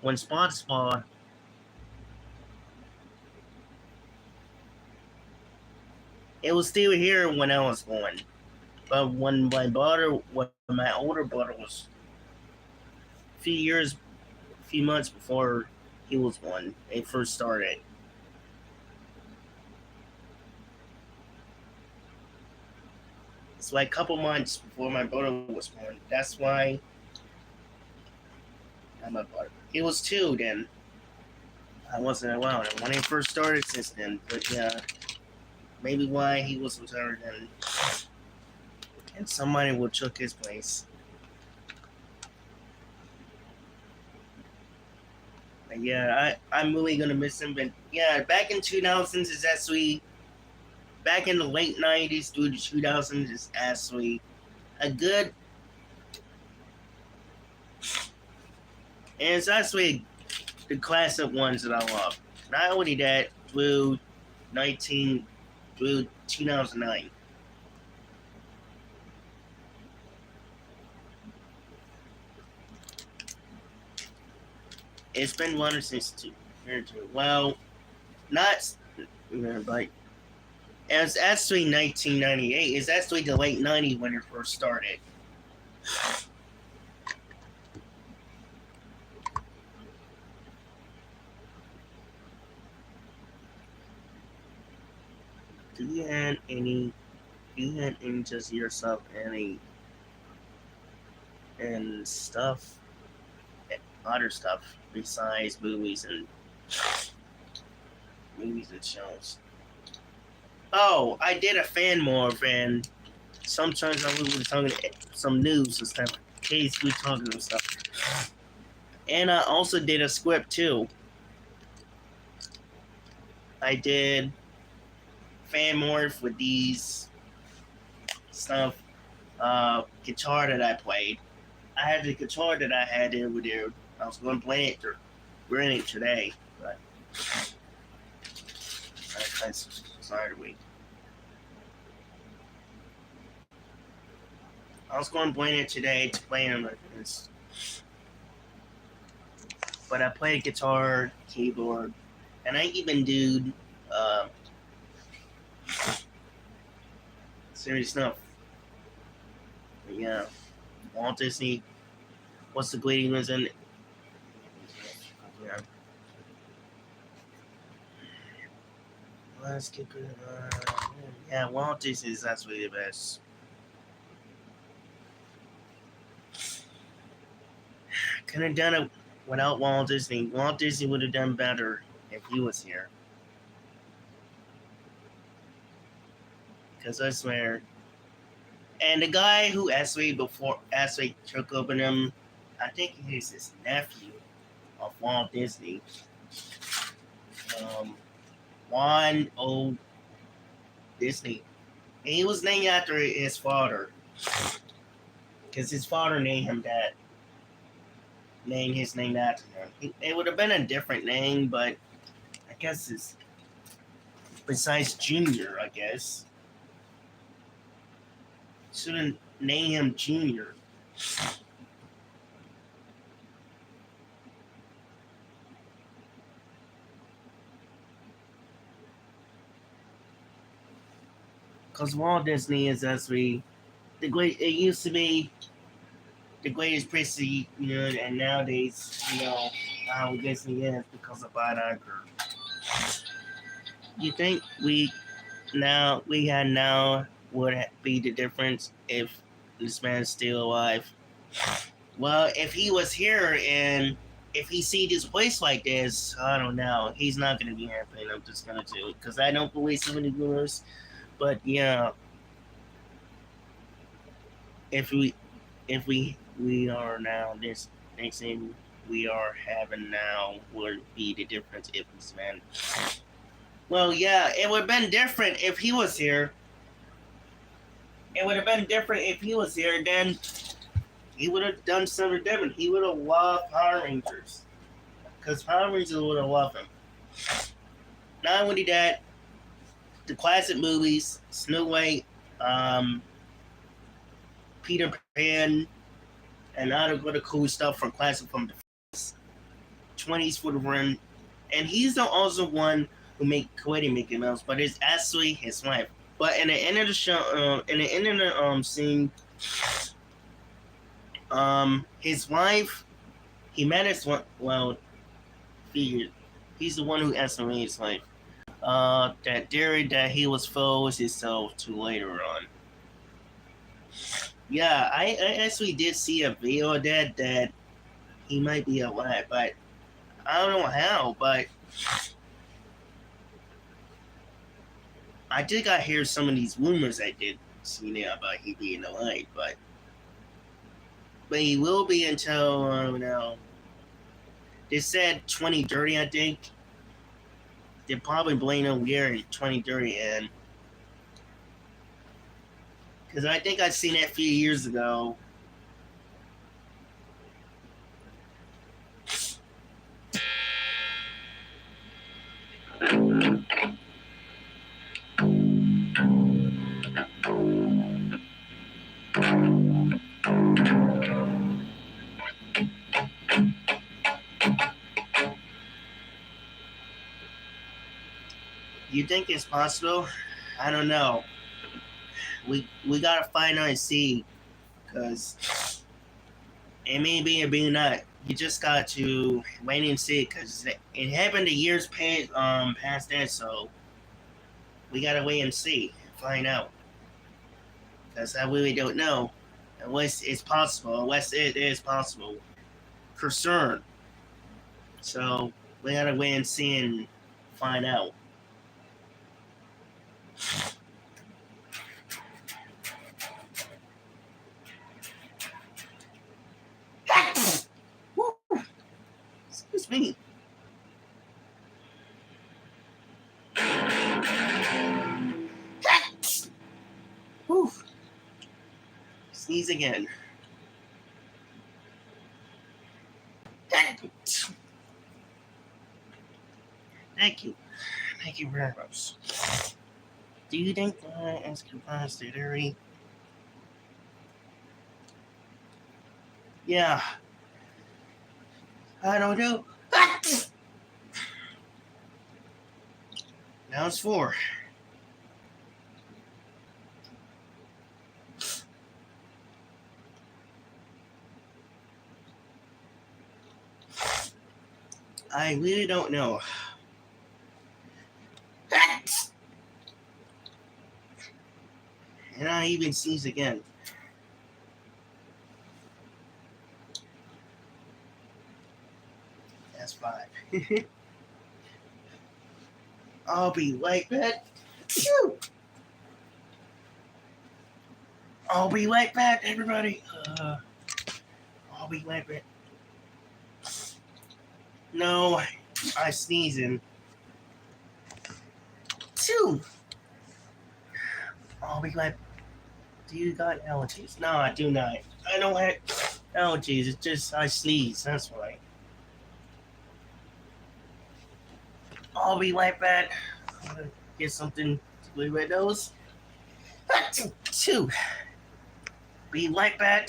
Speaker 1: SpongeBob. It was still here when I was born, but when my older brother was a few months before he was born, it first started. It's like a couple months before my brother was born. That's why I'm a brother. He was 2 then. I wasn't around when it first started since then. But yeah, maybe why he was retired then, and somebody will took his place. But yeah, I'm really gonna miss him. But yeah, back in 2000s is actually back in the late 90s through the 2000s is actually a good, and it's actually the classic ones that I love. Not only that, through 19 through 2009. It's been running since well, not but it's actually 1998. It's actually the late 90s when it first started. Do you have any? Do you have any just yourself any and stuff, other stuff besides movies and shows? Oh, I did a fan morph, and sometimes I was talking some news and stuff. In case we talking and stuff, and I also did a script too. I did fan morph with these stuff, guitar that I played. I had the guitar that I had over there. I was going to play it or bring it today, but I started wait. I was going to bring it today to play on this, but I played guitar, keyboard, and I even do serious stuff. But yeah, Walt Disney. What's the great was in? Yeah. Let's get good. Yeah, Walt Disney is absolutely the best. Couldn't have done it without Walt Disney. Walt Disney would have done better if he was here. Because I swear. And the guy who actually took over him, I think he's his nephew of Walt Disney. Juan O. Disney. And he was named after his father. Because his father named him that. Named his name after him. It would have been a different name, but I guess it's besides Junior, I guess. Shouldn't name him Junior. Because Walt Disney is actually the great. It used to be the greatest princess, and nowadays, how Disney is because of Bob Iger. You think we had now would be the difference if this man's still alive? Well, if he was here and if he see this place like this, I don't know. He's not gonna be happy. I'm just gonna do it because I don't believe so many rumors. But yeah, if we we are now this next thing we are having now would be the difference if this man. Well, yeah, it would have been different if he was here. It would have been different if he was here. Then he would have done something different. He would have loved Power Rangers because Power Rangers would have loved him. Not only that, the classic movies, Snow White, um, Peter Pan, and other good cool stuff from classic from the 20s would have run. And he's the also one who made Quiddy Mickey Mouse, but it's actually his wife. But in the end of the show, in the end of the scene, his wife, he met his one. Well, he's the one who estimated his life. That theory that he was froze himself to later on. Yeah, I actually did see a video of that he might be alive, but I don't know how. But I did got hear some of these rumors I did see now about he being alive, but he will be until I don't know. They said 2030, I think. They're probably blaming him here in 2030, and because I think I seen that a few years ago. You think it's possible? I don't know. We gotta find out and see, because it may be or may not. You just got to wait and see, because it happened the years past that, so we gotta wait and see, find out, because I really don't know unless it's possible, unless it is possible for certain. So we gotta wait and see and find out. Excuse me. Whew. Sneeze again. Thank you. Thank you very much. Do you think that as compares to theory? Yeah. I don't know. Now it's 4. I really don't know. And I even sneeze again. That's 5. I'll be right back. Phew. I'll be right back, everybody. I'll be right back. No, I sneezing. 2. I'll be right. Do you got allergies? No, I do not. I don't have allergies. It's just I sneeze. That's why. I'll be right back. I'm gonna get something to clear my nose. 2. Be right back.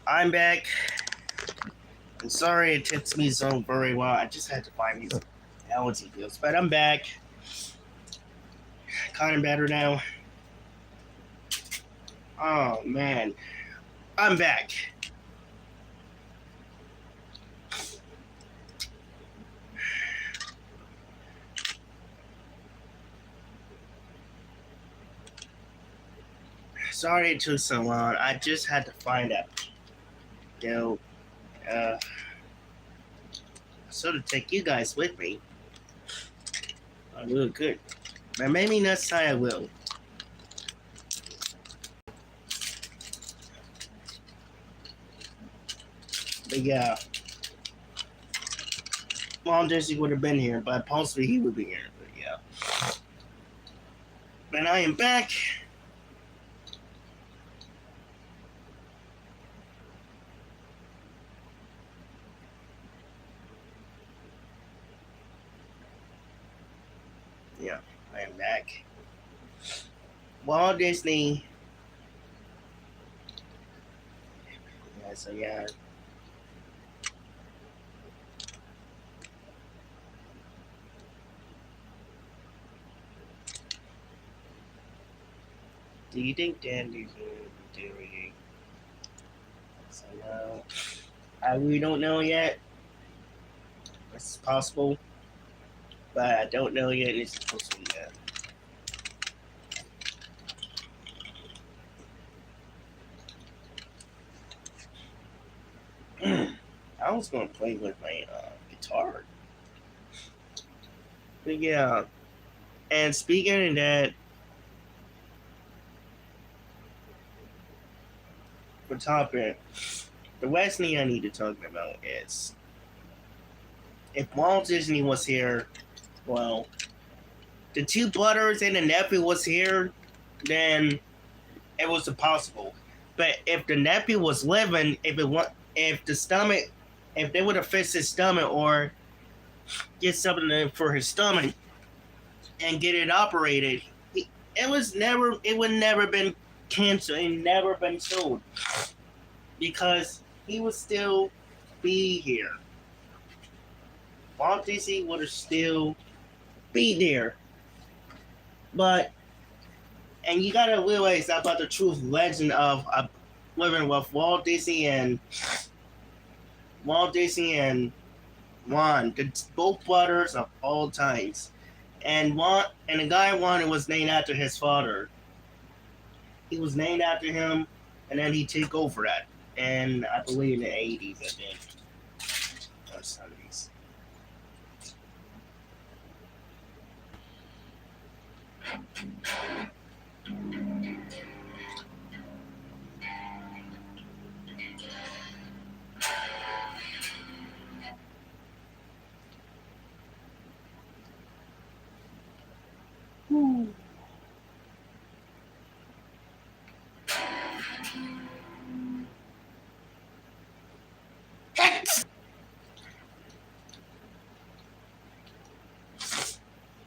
Speaker 1: I'm back. I'm sorry it takes me so very well. I just had to find these allergy pills, but I'm back. Kind of better now. Oh man, I'm back. Sorry it took so long. I just had to find that. Uh, sort of take you guys with me. I will good. But maybe next time I will. But yeah. Walt Disney would have been here, but possibly he would be here. But yeah. But I am back. Yeah, I am back. Walt Disney. Yeah, so yeah. Do you think Dan Disney would do it? So no. I really don't know yet. It's possible. But I don't know yet. It's supposed to be yet. I was gonna play with my guitar. But yeah. And speaking of that, for topic, the last thing I need to talk about is if Walt Disney was here, well, the two brothers and the nephew was here, then it was impossible. But if the nephew was living, if they would have fixed his stomach or get something for his stomach and get it operated, it would never been canceled and never been sold because he would still be here. Walt Disney would have still be there. But and you gotta realize about the true legend of living with Walt Disney and Juan, both brothers of all times. And the guy Juan was named after his father. He was named after him, and then he took over that. And I believe in the 80s, I think. Or 70s.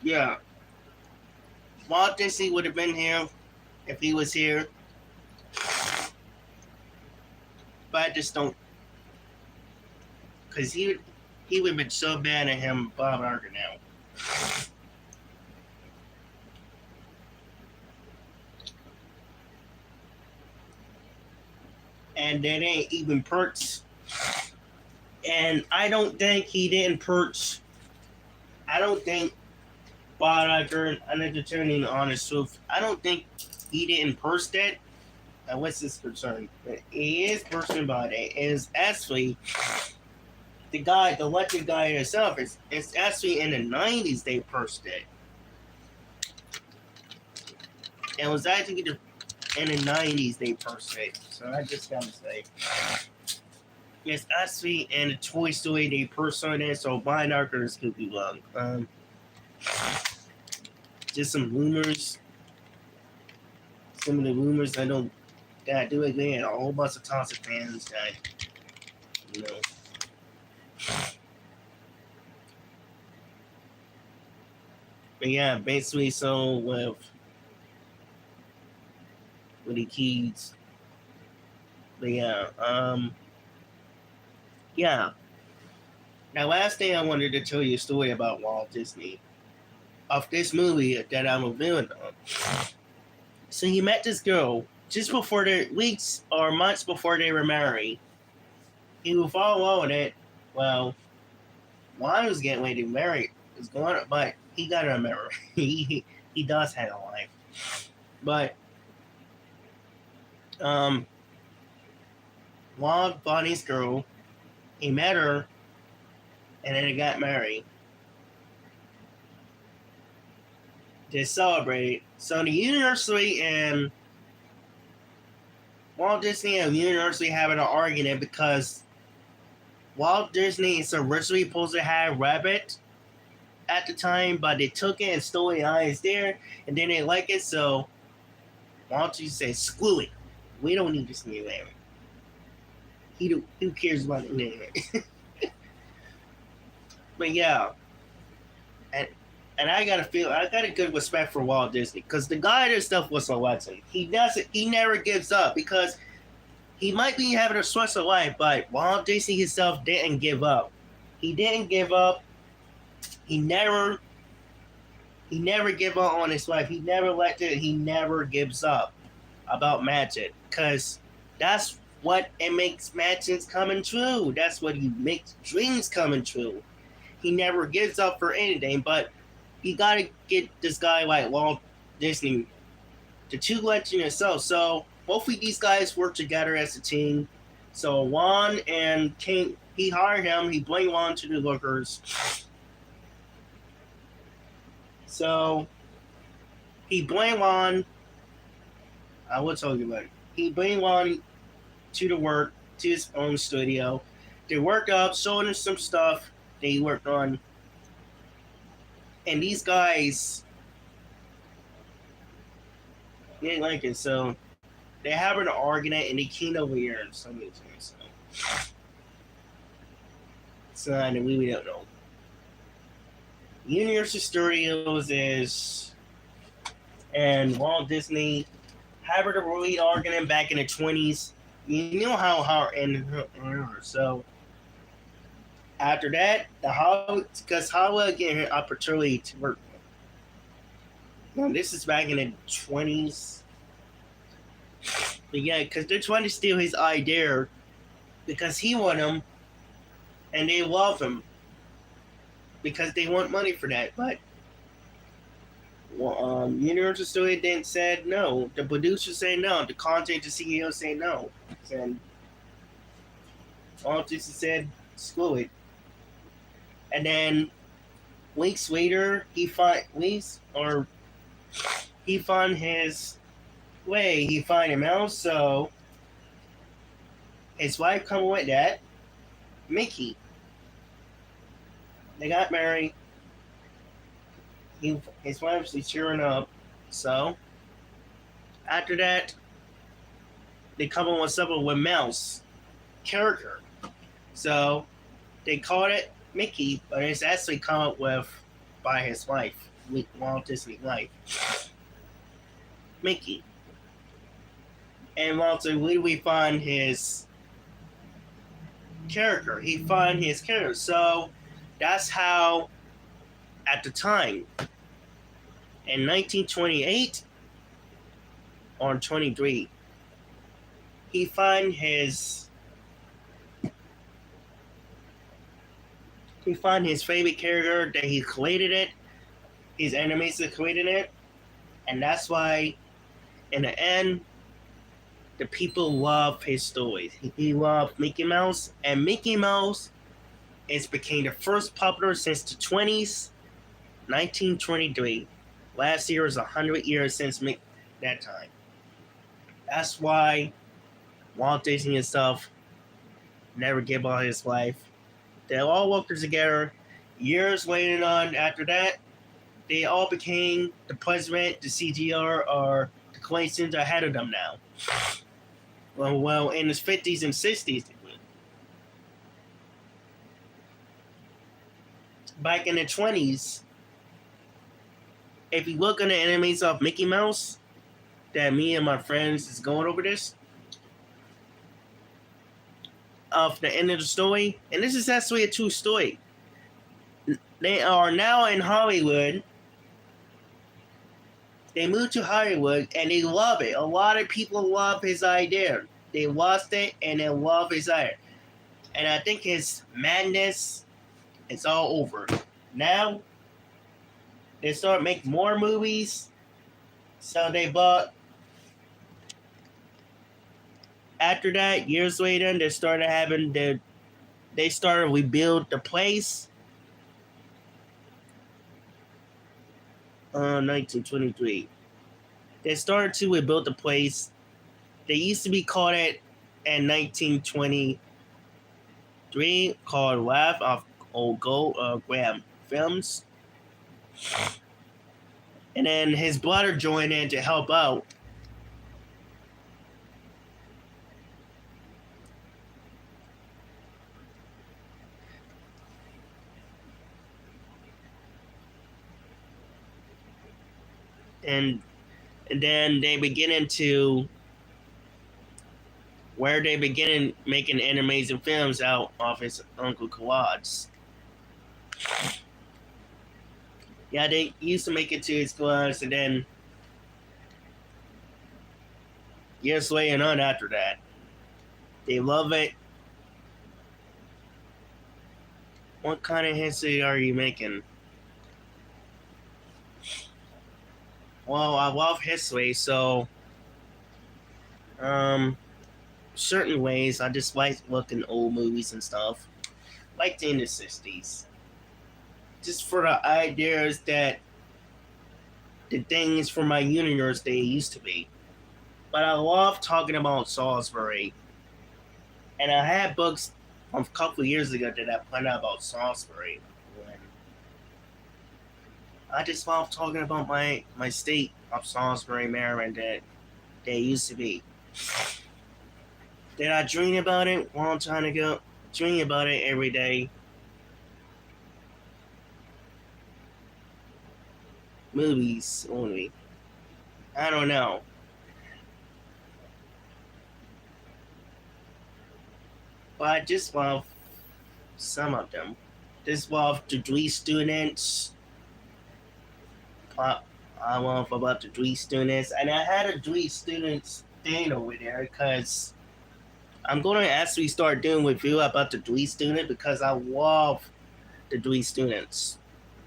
Speaker 1: Yeah. Walt Disney would have been here if he was here. But I just don't. Because he would have been so bad at him, Bob Barker now. And that ain't even Perks. And I don't think he didn't Perks. I don't think Bob Barker, I'm not determining the honest truth. I don't think he didn't Perks that. What's his concern? But he is person about it. Is actually the elected guy himself. It's actually in the 90s they Perks it. It was actually in the 90s they Perks it. So I just gotta say. Yes, actually in the Toy Story they Perks it. So Bob Barker could be wrong. Just some rumors. Some of the rumors that do agree, and a whole bunch of toxic fans that, you know. But yeah, basically, so with the kids, But yeah. Now, last thing I wanted to tell you a story about Walt Disney of this movie that I'm reviewing on. So he met this girl just before the weeks or months before they were married. He would fall in love with it. Well, Juan was getting ready to marry. Was going, but he got a married. He does have a wife, but um, Juan bought his girl. He met her, and then they got married. They celebrated. So the university and Walt Disney and the university having an argument because Walt Disney is originally supposed to have Rabbit at the time, but they took it and stole the eyes there, and then they like it, so Walt Disney said, "Screw it, we don't need this new Larry. Who cares about the name?" But yeah, and I got a good respect for Walt Disney because the guy that stuff was a legend. He never gives up because he might be having a stressful life, but Walt Disney himself didn't give up. He didn't give up. He never gave up on his life. He never let it. He never gives up about magic because that's what it makes magic coming true. That's what he makes dreams coming true. He never gives up for anything, but you gotta get this guy like Walt Disney, the two legends itself. So both of these guys work together as a team. So Juan and King, he hired him. He bring Juan to the workers. So he bring Juan. I will tell you about it. He bring Juan to the work to his own studio. They worked up, showing him some stuff they worked on. And these guys, they didn't like it, so they have an argument and they came over here and some things. So we don't know. Universal Studios is and Walt Disney have a really argument back in the 20s. You know how hard and so after that, because Hollywood getting an opportunity to work. Now, this is back in the 20s. But yeah, because they're trying to steal his idea because he want him and they love him because they want money for that. But Universal Studios didn't said no. The producers say no. The content, the CEO say no. And Walt Disney said, screw it. And then weeks later, he find his way. He find him out. So his wife come with that, Mickey. They got married. His wife was cheering up. So after that, they come up with something with Mouse character. So they called it Mickey, but it's actually come up with by his wife, Walt Disney's wife, Mickey. And Walter, where do we find his character? He find his character. So that's how, at the time, in 1928 or 23, he find his favorite character that he created it, his animators created it, and that's why in the end the people love his stories. He loved Mickey Mouse, and Mickey Mouse became the first popular since the 20s, 1923. Last year was 100 years since that time. That's why Walt Disney himself never gave up his life. They all worked together. Years later on, after that, they all became the president, the CGR, or the Claytons ahead of them now. Well, in the 50s and 60s. Back in the 20s, if you look at the animes of Mickey Mouse, that me and my friends is going over this, of the end of the story, and this is actually a true story. They are now in Hollywood. They moved to Hollywood and they love it. A lot of people love his idea. They watched it and they love his idea. And I think his madness is all over. Now they start making more movies. So they bought. After that, years later, they started having the. They started rebuild the place. 1923. They started to rebuild the place. They used to be called it in 1923 called Wrath of Old Gold Graham Films. And then his brother joined in to help out. And then they begin to where they begin making amazing films out of his Uncle Quads. Yeah, they used to make it to his class, and then years later on after that, they love it. What kind of history are you making? Well, I love history, so certain ways I just like looking old movies and stuff, like in the 60s. Just for the ideas that the things from my universe they used to be. But I love talking about Salisbury. And I had books from a couple of years ago that I found out about Salisbury. I just love talking about my state of Salisbury, Maryland that they used to be. Did I dream about it a long time ago? Dream about it every day. Movies only. I don't know. But I just love some of them. Just love the three students. I love about the three students. And I had a three students thing over there because I'm going to actually start doing a review about the three student because I love the three students.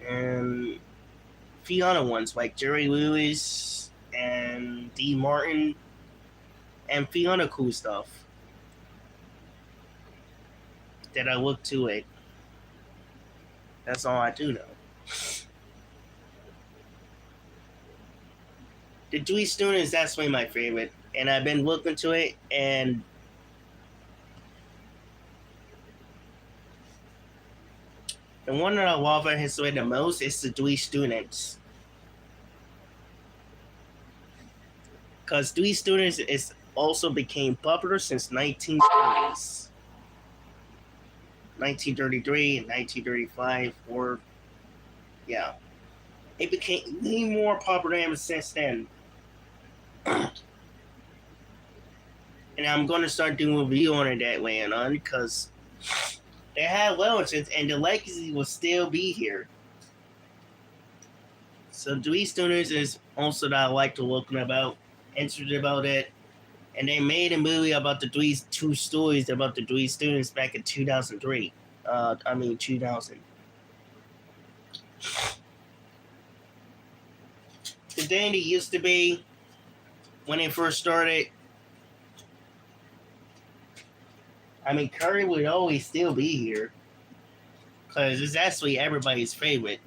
Speaker 1: And a few other ones like Jerry Lewis and D. Martin and a few other cool stuff that I look to it. That's all I do know. The Dewey Student is definitely my favorite, and I've been looking to it, and the one that I love in his way the most is the Dewey Students. Because Dewey Students is also became popular since 1930s. 1933 and 1935, or yeah. It became way more popular ever since then. And I'm going to start doing a review on it that way on because they have relatives and the legacy will still be here. So Dewey Students is also that I like to look about, interested about it. And they made a movie about the two stories about the Dewey Students back in 2003. 2000. The thing it used to be when it first started, Curry would always still be here because it's actually everybody's favorite.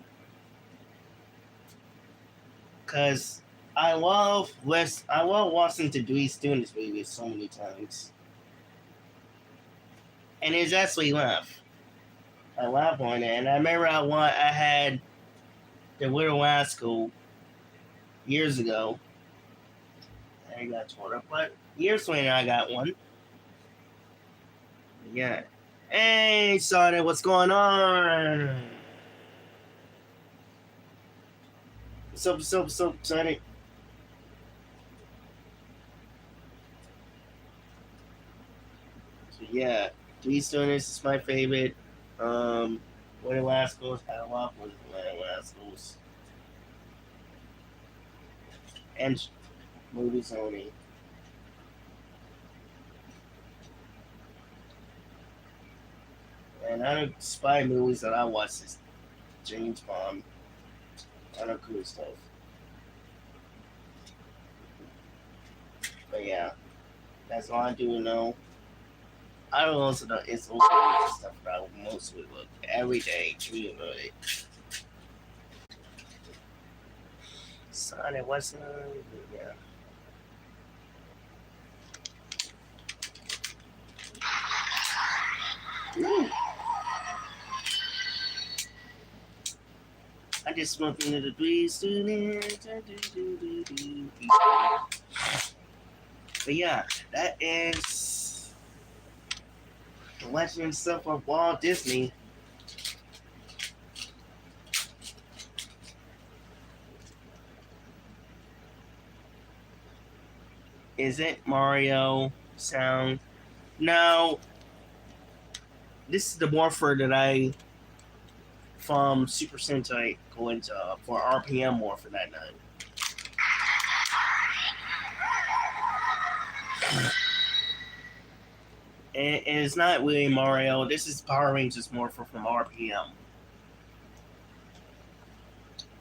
Speaker 1: Because I love watching the Dewey Students movies so many times, and it's actually laugh. I laugh on it, and I remember I had the Little Rascal years ago. I got torn up, but years later I got one. Yeah. Hey, Sonny, what's going on? What's up, Sonny? So, yeah. Three Stooges is my favorite. Where the Last Goes, How Up was Where the Last Goes, and movies only. And other spy movies that I watch is James Bond, other cool stuff. But yeah, that's all I do know. I don't also know it's also the stuff that I mostly look every day. Tweet about it. Sonic, what's yeah. Woo. I just smoked into the breeze. But yeah, that is the legend and stuff of Walt Disney. Is it Mario sound? No, this is the morpher that I from Super Sentai going to for RPM morpher that night. And it's not really Mario. This is Power Rangers morpher from RPM.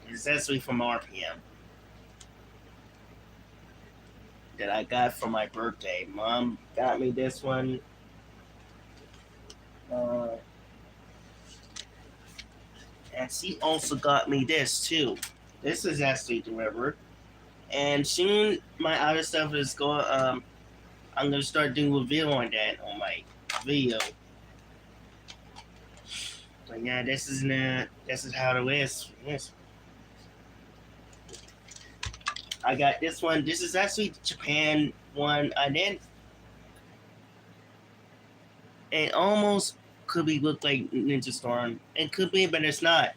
Speaker 1: It's actually from RPM that I got for my birthday. Mom got me this one. Uh, and she also got me this too. This is actually delivered. And soon my other stuff is going. I'm gonna start doing a video on that on my video. But yeah, this is not. This is how it is. Yes. I got this one. This is actually the Japan one. I did. It almost could be look like Ninja Storm. It could be, but it's not.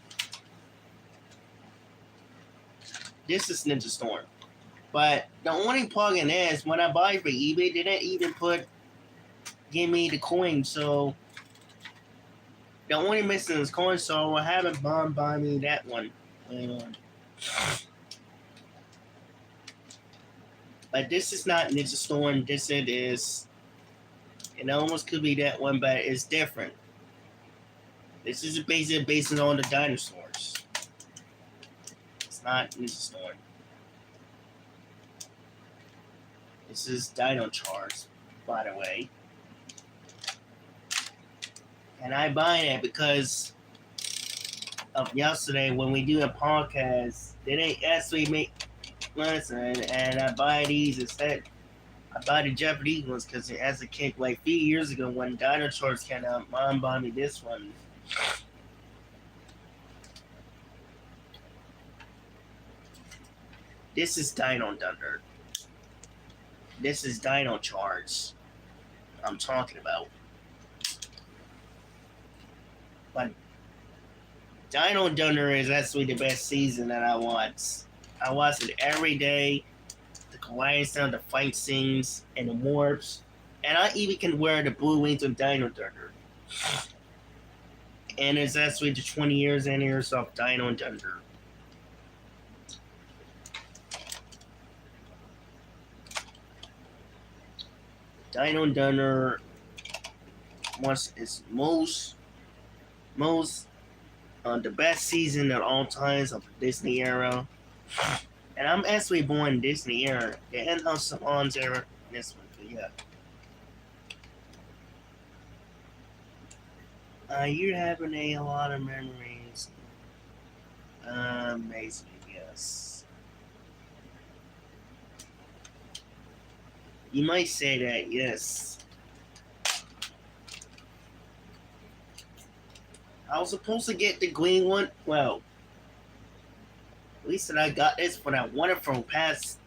Speaker 1: This is Ninja Storm. But the only plugin is when I buy for eBay, they didn't even give me the coin. So the only missing is coin. So I haven't Mom buy me that one. But this is not Ninja Storm. This it is. It almost could be that one, but it's different. This is basically based on the dinosaurs. It's not Ninja Storm. This is Dino Charts, by the way. And I buy it because of yesterday when we do a podcast. They didn't actually make listen, and I buy these instead. I buy the Japanese ones because as a kid, like 3 years ago when Dino Charts came out, Mom bought me this one. This is Dino Thunder. This is Dino Charts I'm talking about. But Dino Thunder is actually the best season that I watch. I watch it every day. The kawaii sound, the fight scenes, and the morphs. And I even can wear the blue wings of Dino Thunder. And it's actually the 20 years anniversary of Dino Thunder. Dino Thunder was its most the best season of all times of the Disney era. And I'm actually born Disney era. The end of Salon's era. This one, but yeah. You're having a lot of memories. Amazing, yes. You might say that, yes. I was supposed to get the green one. Well, at least that I got this when I won it from past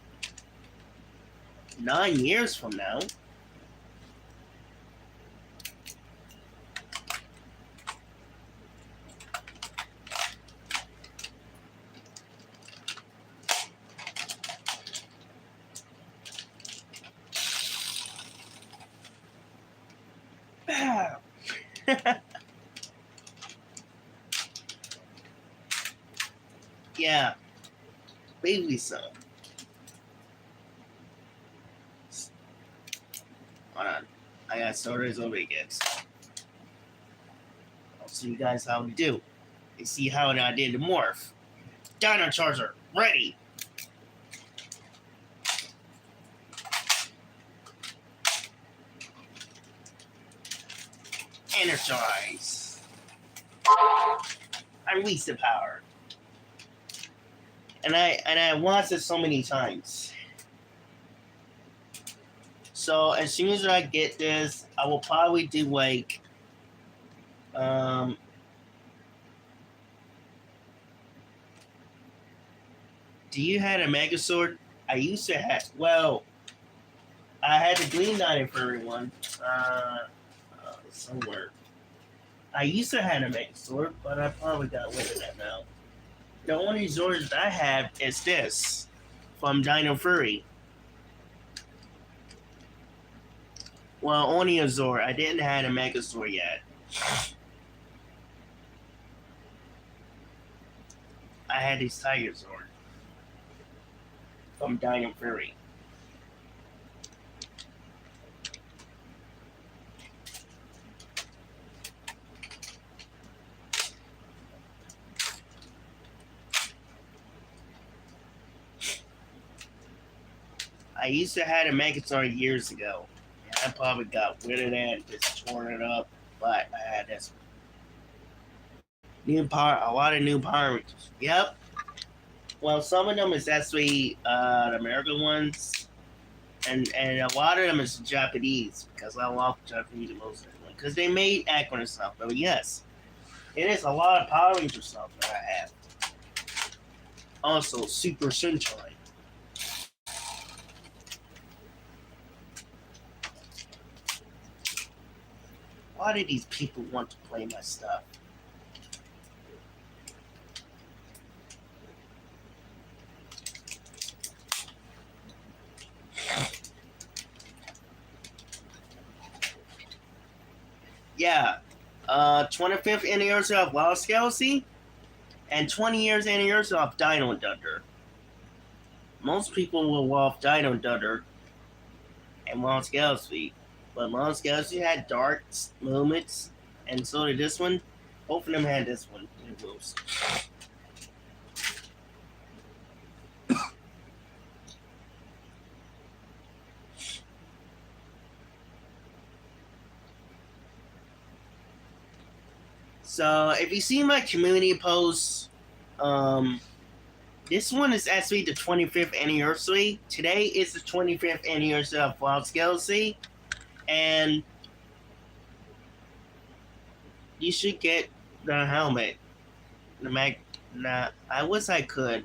Speaker 1: 9 years from now. Yeah, baby son. Hold on. I got starters over again. I'll see you guys how we do. You see how I did the morph. Dino Charger, ready. Energize. Unleash the power. And I watched it so many times. So as soon as I get this, I will probably do like do you have a Megazord? I used to have. Well, I had the Green Knight for everyone. Somewhere. I used to have a Megazord, but I probably got rid of that now. The only Zord that I have is this from Dino Fury. Well, only a Zord. I didn't have a Megazord yet. I had this Tiger Zord from Dino Fury. I used to have a Megazord years ago. I probably got rid of that and just torn it up, but I had this new power, a lot of new Power Rangers. Yep. Well, some of them is actually the American ones, and a lot of them is Japanese because I love Japanese most of them because they made Akron and stuff. But yes, it is a lot of Power Ranger stuff that I have. Also, Super Sunshine. Why do these people want to play my stuff? Yeah, 25th anniversary of Wild Galaxy and 20 years anniversary of Dino Thunder. Most people will love Dino Thunder and Wild Galaxy, but Wild Galaxy had dark moments, and so did this one. Both of them had this one. So if you see my community posts, this one is actually the 25th anniversary. Today is the 25th anniversary of Walt Disney, and you should get the helmet. I wish I could,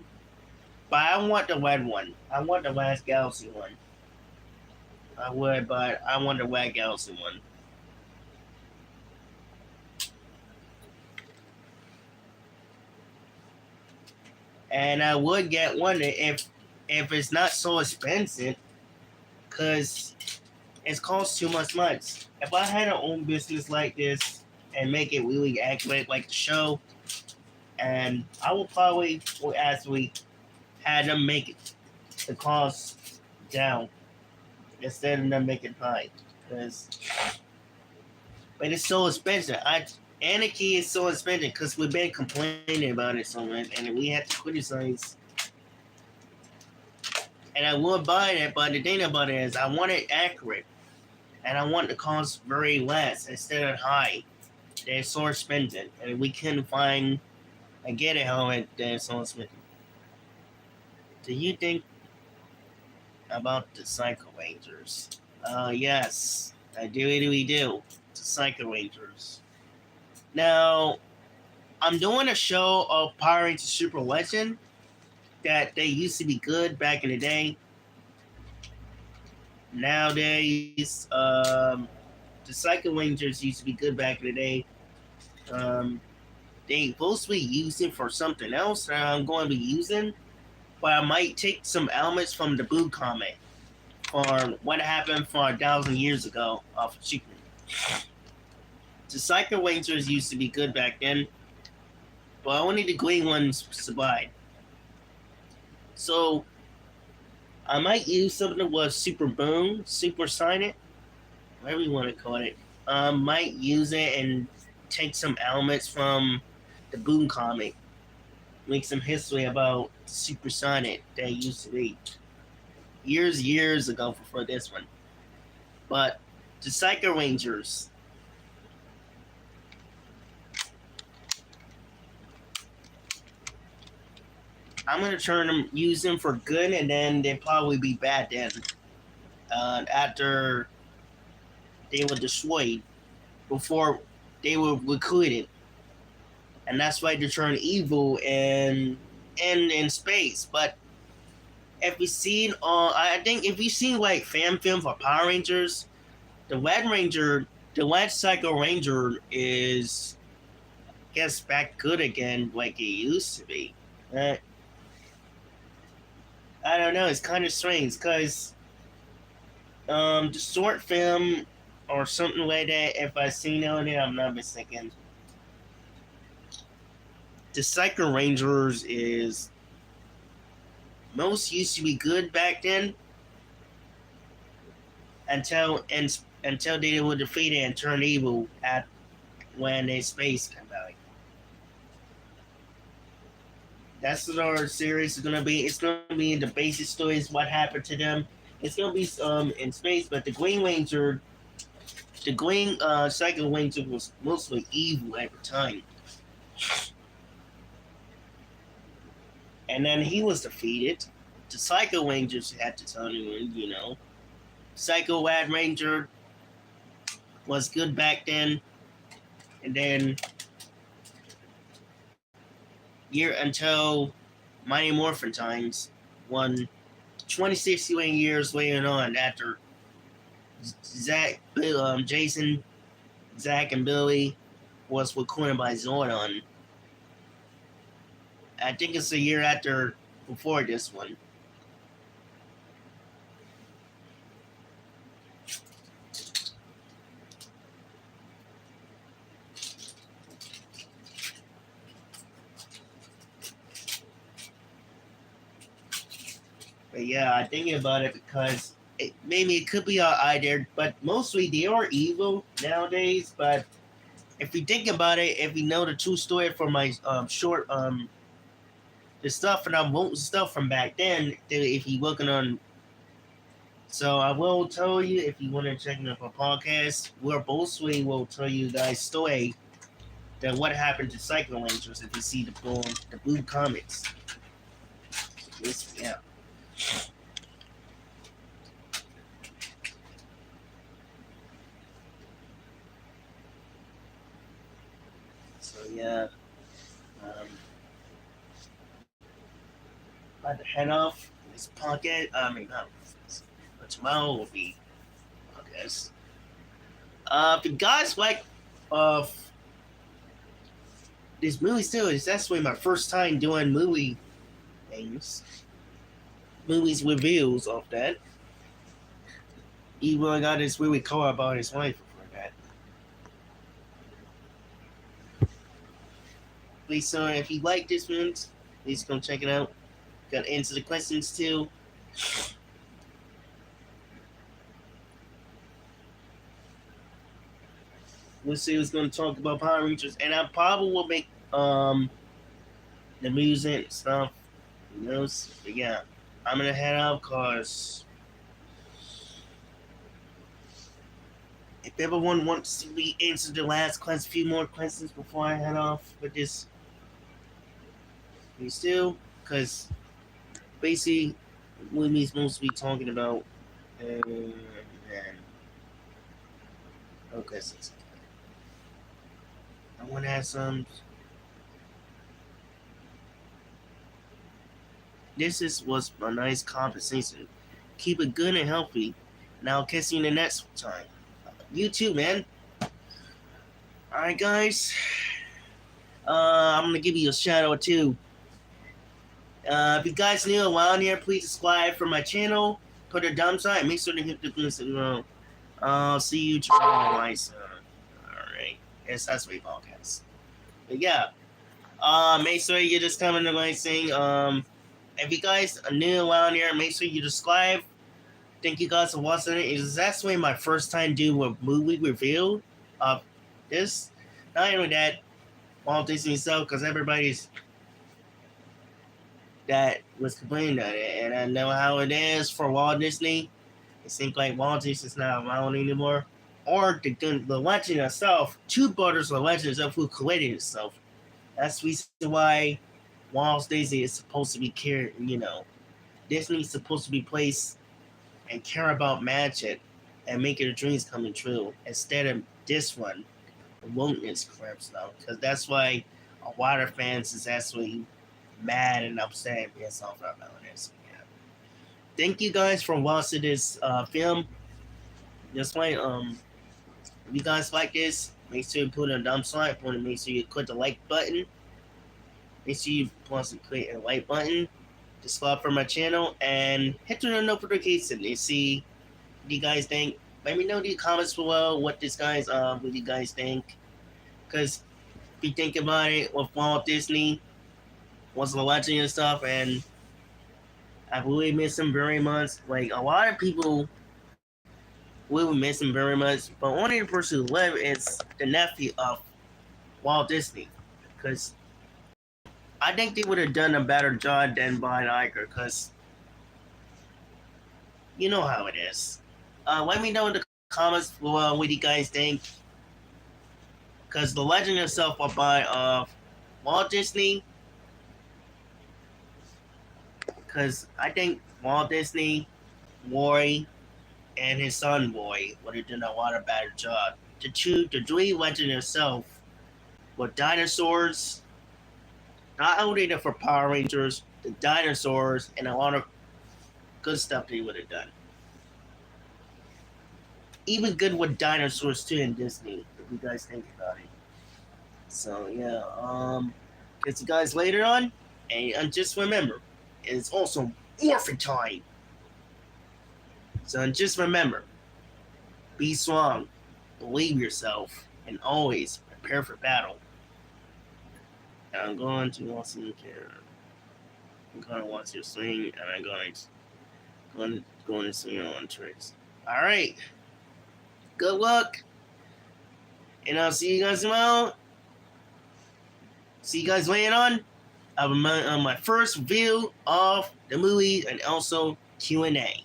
Speaker 1: but I want the red one. I want the West Galaxy one. I would, but I want the Red Galaxy one. And I would get one if it's not so expensive, because it costs too much money. If I had an own business like this and make it really accurate like the show, and I will probably actually have them make it the cost down instead of them making high, but it's so expensive. Anarchy is so expensive because we've been complaining about it so much, and we have to criticize. And I would buy it, but the thing about it is I want it accurate, and I want the cost very less instead of high. They're so expensive, and we couldn't find a get it helmet that's so expensive. Do you think about the Psycho Rangers? Yes, I do. We do. The Psycho Rangers. Now, I'm doing a show of Power Rangers Super Legend that they used to be good back in the day. Nowadays, the Psycho Rangers used to be good back in the day. They supposed to be using for something else that I'm going to be using, but I might take some elements from the Boo comic or what happened for 1,000 years ago off of Chicken The Psycho Rangers used to be good back then, but only the green ones survived. So I might use something with Super Boom, Super Sonic, whatever you want to call it. Might use it and take some elements from the Boom comic, make some history about Super Sonic that used to be years ago for this one. But the Psycho Rangers, I'm gonna use them for good, and then they'll probably be bad then. After they were destroyed, before they were recruited, and that's why they turn evil in space. But if we seen, I think if you seen like fan film for Power Rangers, the Red Psycho Ranger is, I guess, back good again like it used to be. I don't know. It's kind of strange because the short film or something like that, if I seen on it, I'm not mistaken. The Psycho Rangers is most used to be good back then until they were defeated and turned evil at when a space came out. That's what our series is gonna be. It's gonna be the basic stories, what happened to them. It's gonna be in space, but the Green Ranger, the Green Psycho Ranger was mostly evil at the time, and then he was defeated. The Psycho Rangers had to tell you, Psycho Red Ranger was good back then, and then until Mighty Morphin times, 61 years later on, after Jason, Zach, and Billy was recorded by Zordon. I think it's a year before this one. But yeah, I think about it because maybe it could be either, but mostly they are evil nowadays. But if you think about it, if you know the true story from my short the stuff from back then, if you looking on, so I will tell you if you want to check out our podcast, we're mostly will tell you guys story that what happened to Psycho Rangers if you see the blue comics. Yeah. So yeah, about to head off this podcast. But tomorrow will be podcast. If you guys like this movie series, that's really my first time doing movie things. Movies reviews of that. He really got this really cool about his wife for that. Please, if you like this one, please come check it out. Got to answer the questions too. We'll see who's going to talk about Power Rangers, and I probably will make the music stuff. Who knows? But yeah. I'm gonna head out because if everyone wants to answer the last question, few more questions before I head off with this, please do. Because basically, what we're supposed to be talking about, okay, I want to have some. This was a nice conversation. Keep it good and healthy. And I'll catch you in the next time. You too, man. Alright, guys. I'm going to give you a shout out too. If you guys new around here, please subscribe for my channel. Put a thumbs up and make sure to hit the bell. I'll see you tomorrow, my son. Alright. accessory podcast. But yeah, make sure you just come in the right thing. If you guys are new around here, make sure you subscribe. Thank you guys for watching it. It's actually my first time doing a movie review of this. Not only that, Walt Disney himself, because everybody's that was complaining on it, and I know how it is for Walt Disney. It seems like Walt Disney's not around anymore. Or the legend itself, two brothers, the legend itself, who created itself. That's the reason why Walt Disney is supposed to be cared. Disney's supposed to be placed and care about magic and making their dreams coming true instead of this one, the won'tness crap stuff. Because that's why a lot of fans is actually mad and upset and pissed off about this. Yeah. Thank you guys for watching this film. Just like if you guys like this, make sure you put a thumbs up. Make sure you click the like button. Make sure you click the like button. Subscribe for my channel and hit the notification and see what you guys think. Let me know in the comments below what you guys think. Because if you think about it, with Walt Disney, was the legend and stuff, and I really miss him very much. Like a lot of people will miss him very much, but only the person who lived is the nephew of Walt Disney. Because I think they would have done a better job than Bob Iger, because you know how it is. Let me know in the comments below what you guys think. Because the legend itself by Walt Disney. Because I think Walt Disney, Roy, and his son Roy would have done a lot of better job. The dream legend itself with dinosaurs. Not only for Power Rangers, the dinosaurs, and a lot of good stuff they would have done. Even good with dinosaurs too in Disney, if you guys think about it. So yeah, catch you guys later on, and just remember, it's also morphin time. So just remember, be strong, believe yourself, and always prepare for battle. I'm going to watch you care. I'm going to watch your swing, and I'm going to swing on tricks. All right. Good luck, and I'll see you guys tomorrow. See you guys later on my first review of the movie and also Q&A.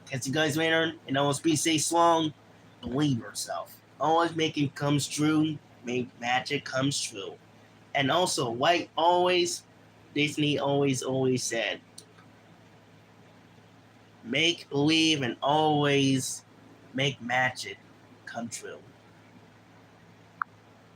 Speaker 1: Catch you guys later, and always be safe, strong, believe yourself. Always make it comes true, make magic comes true. And also, like always, Disney always said, make believe and always make magic come true.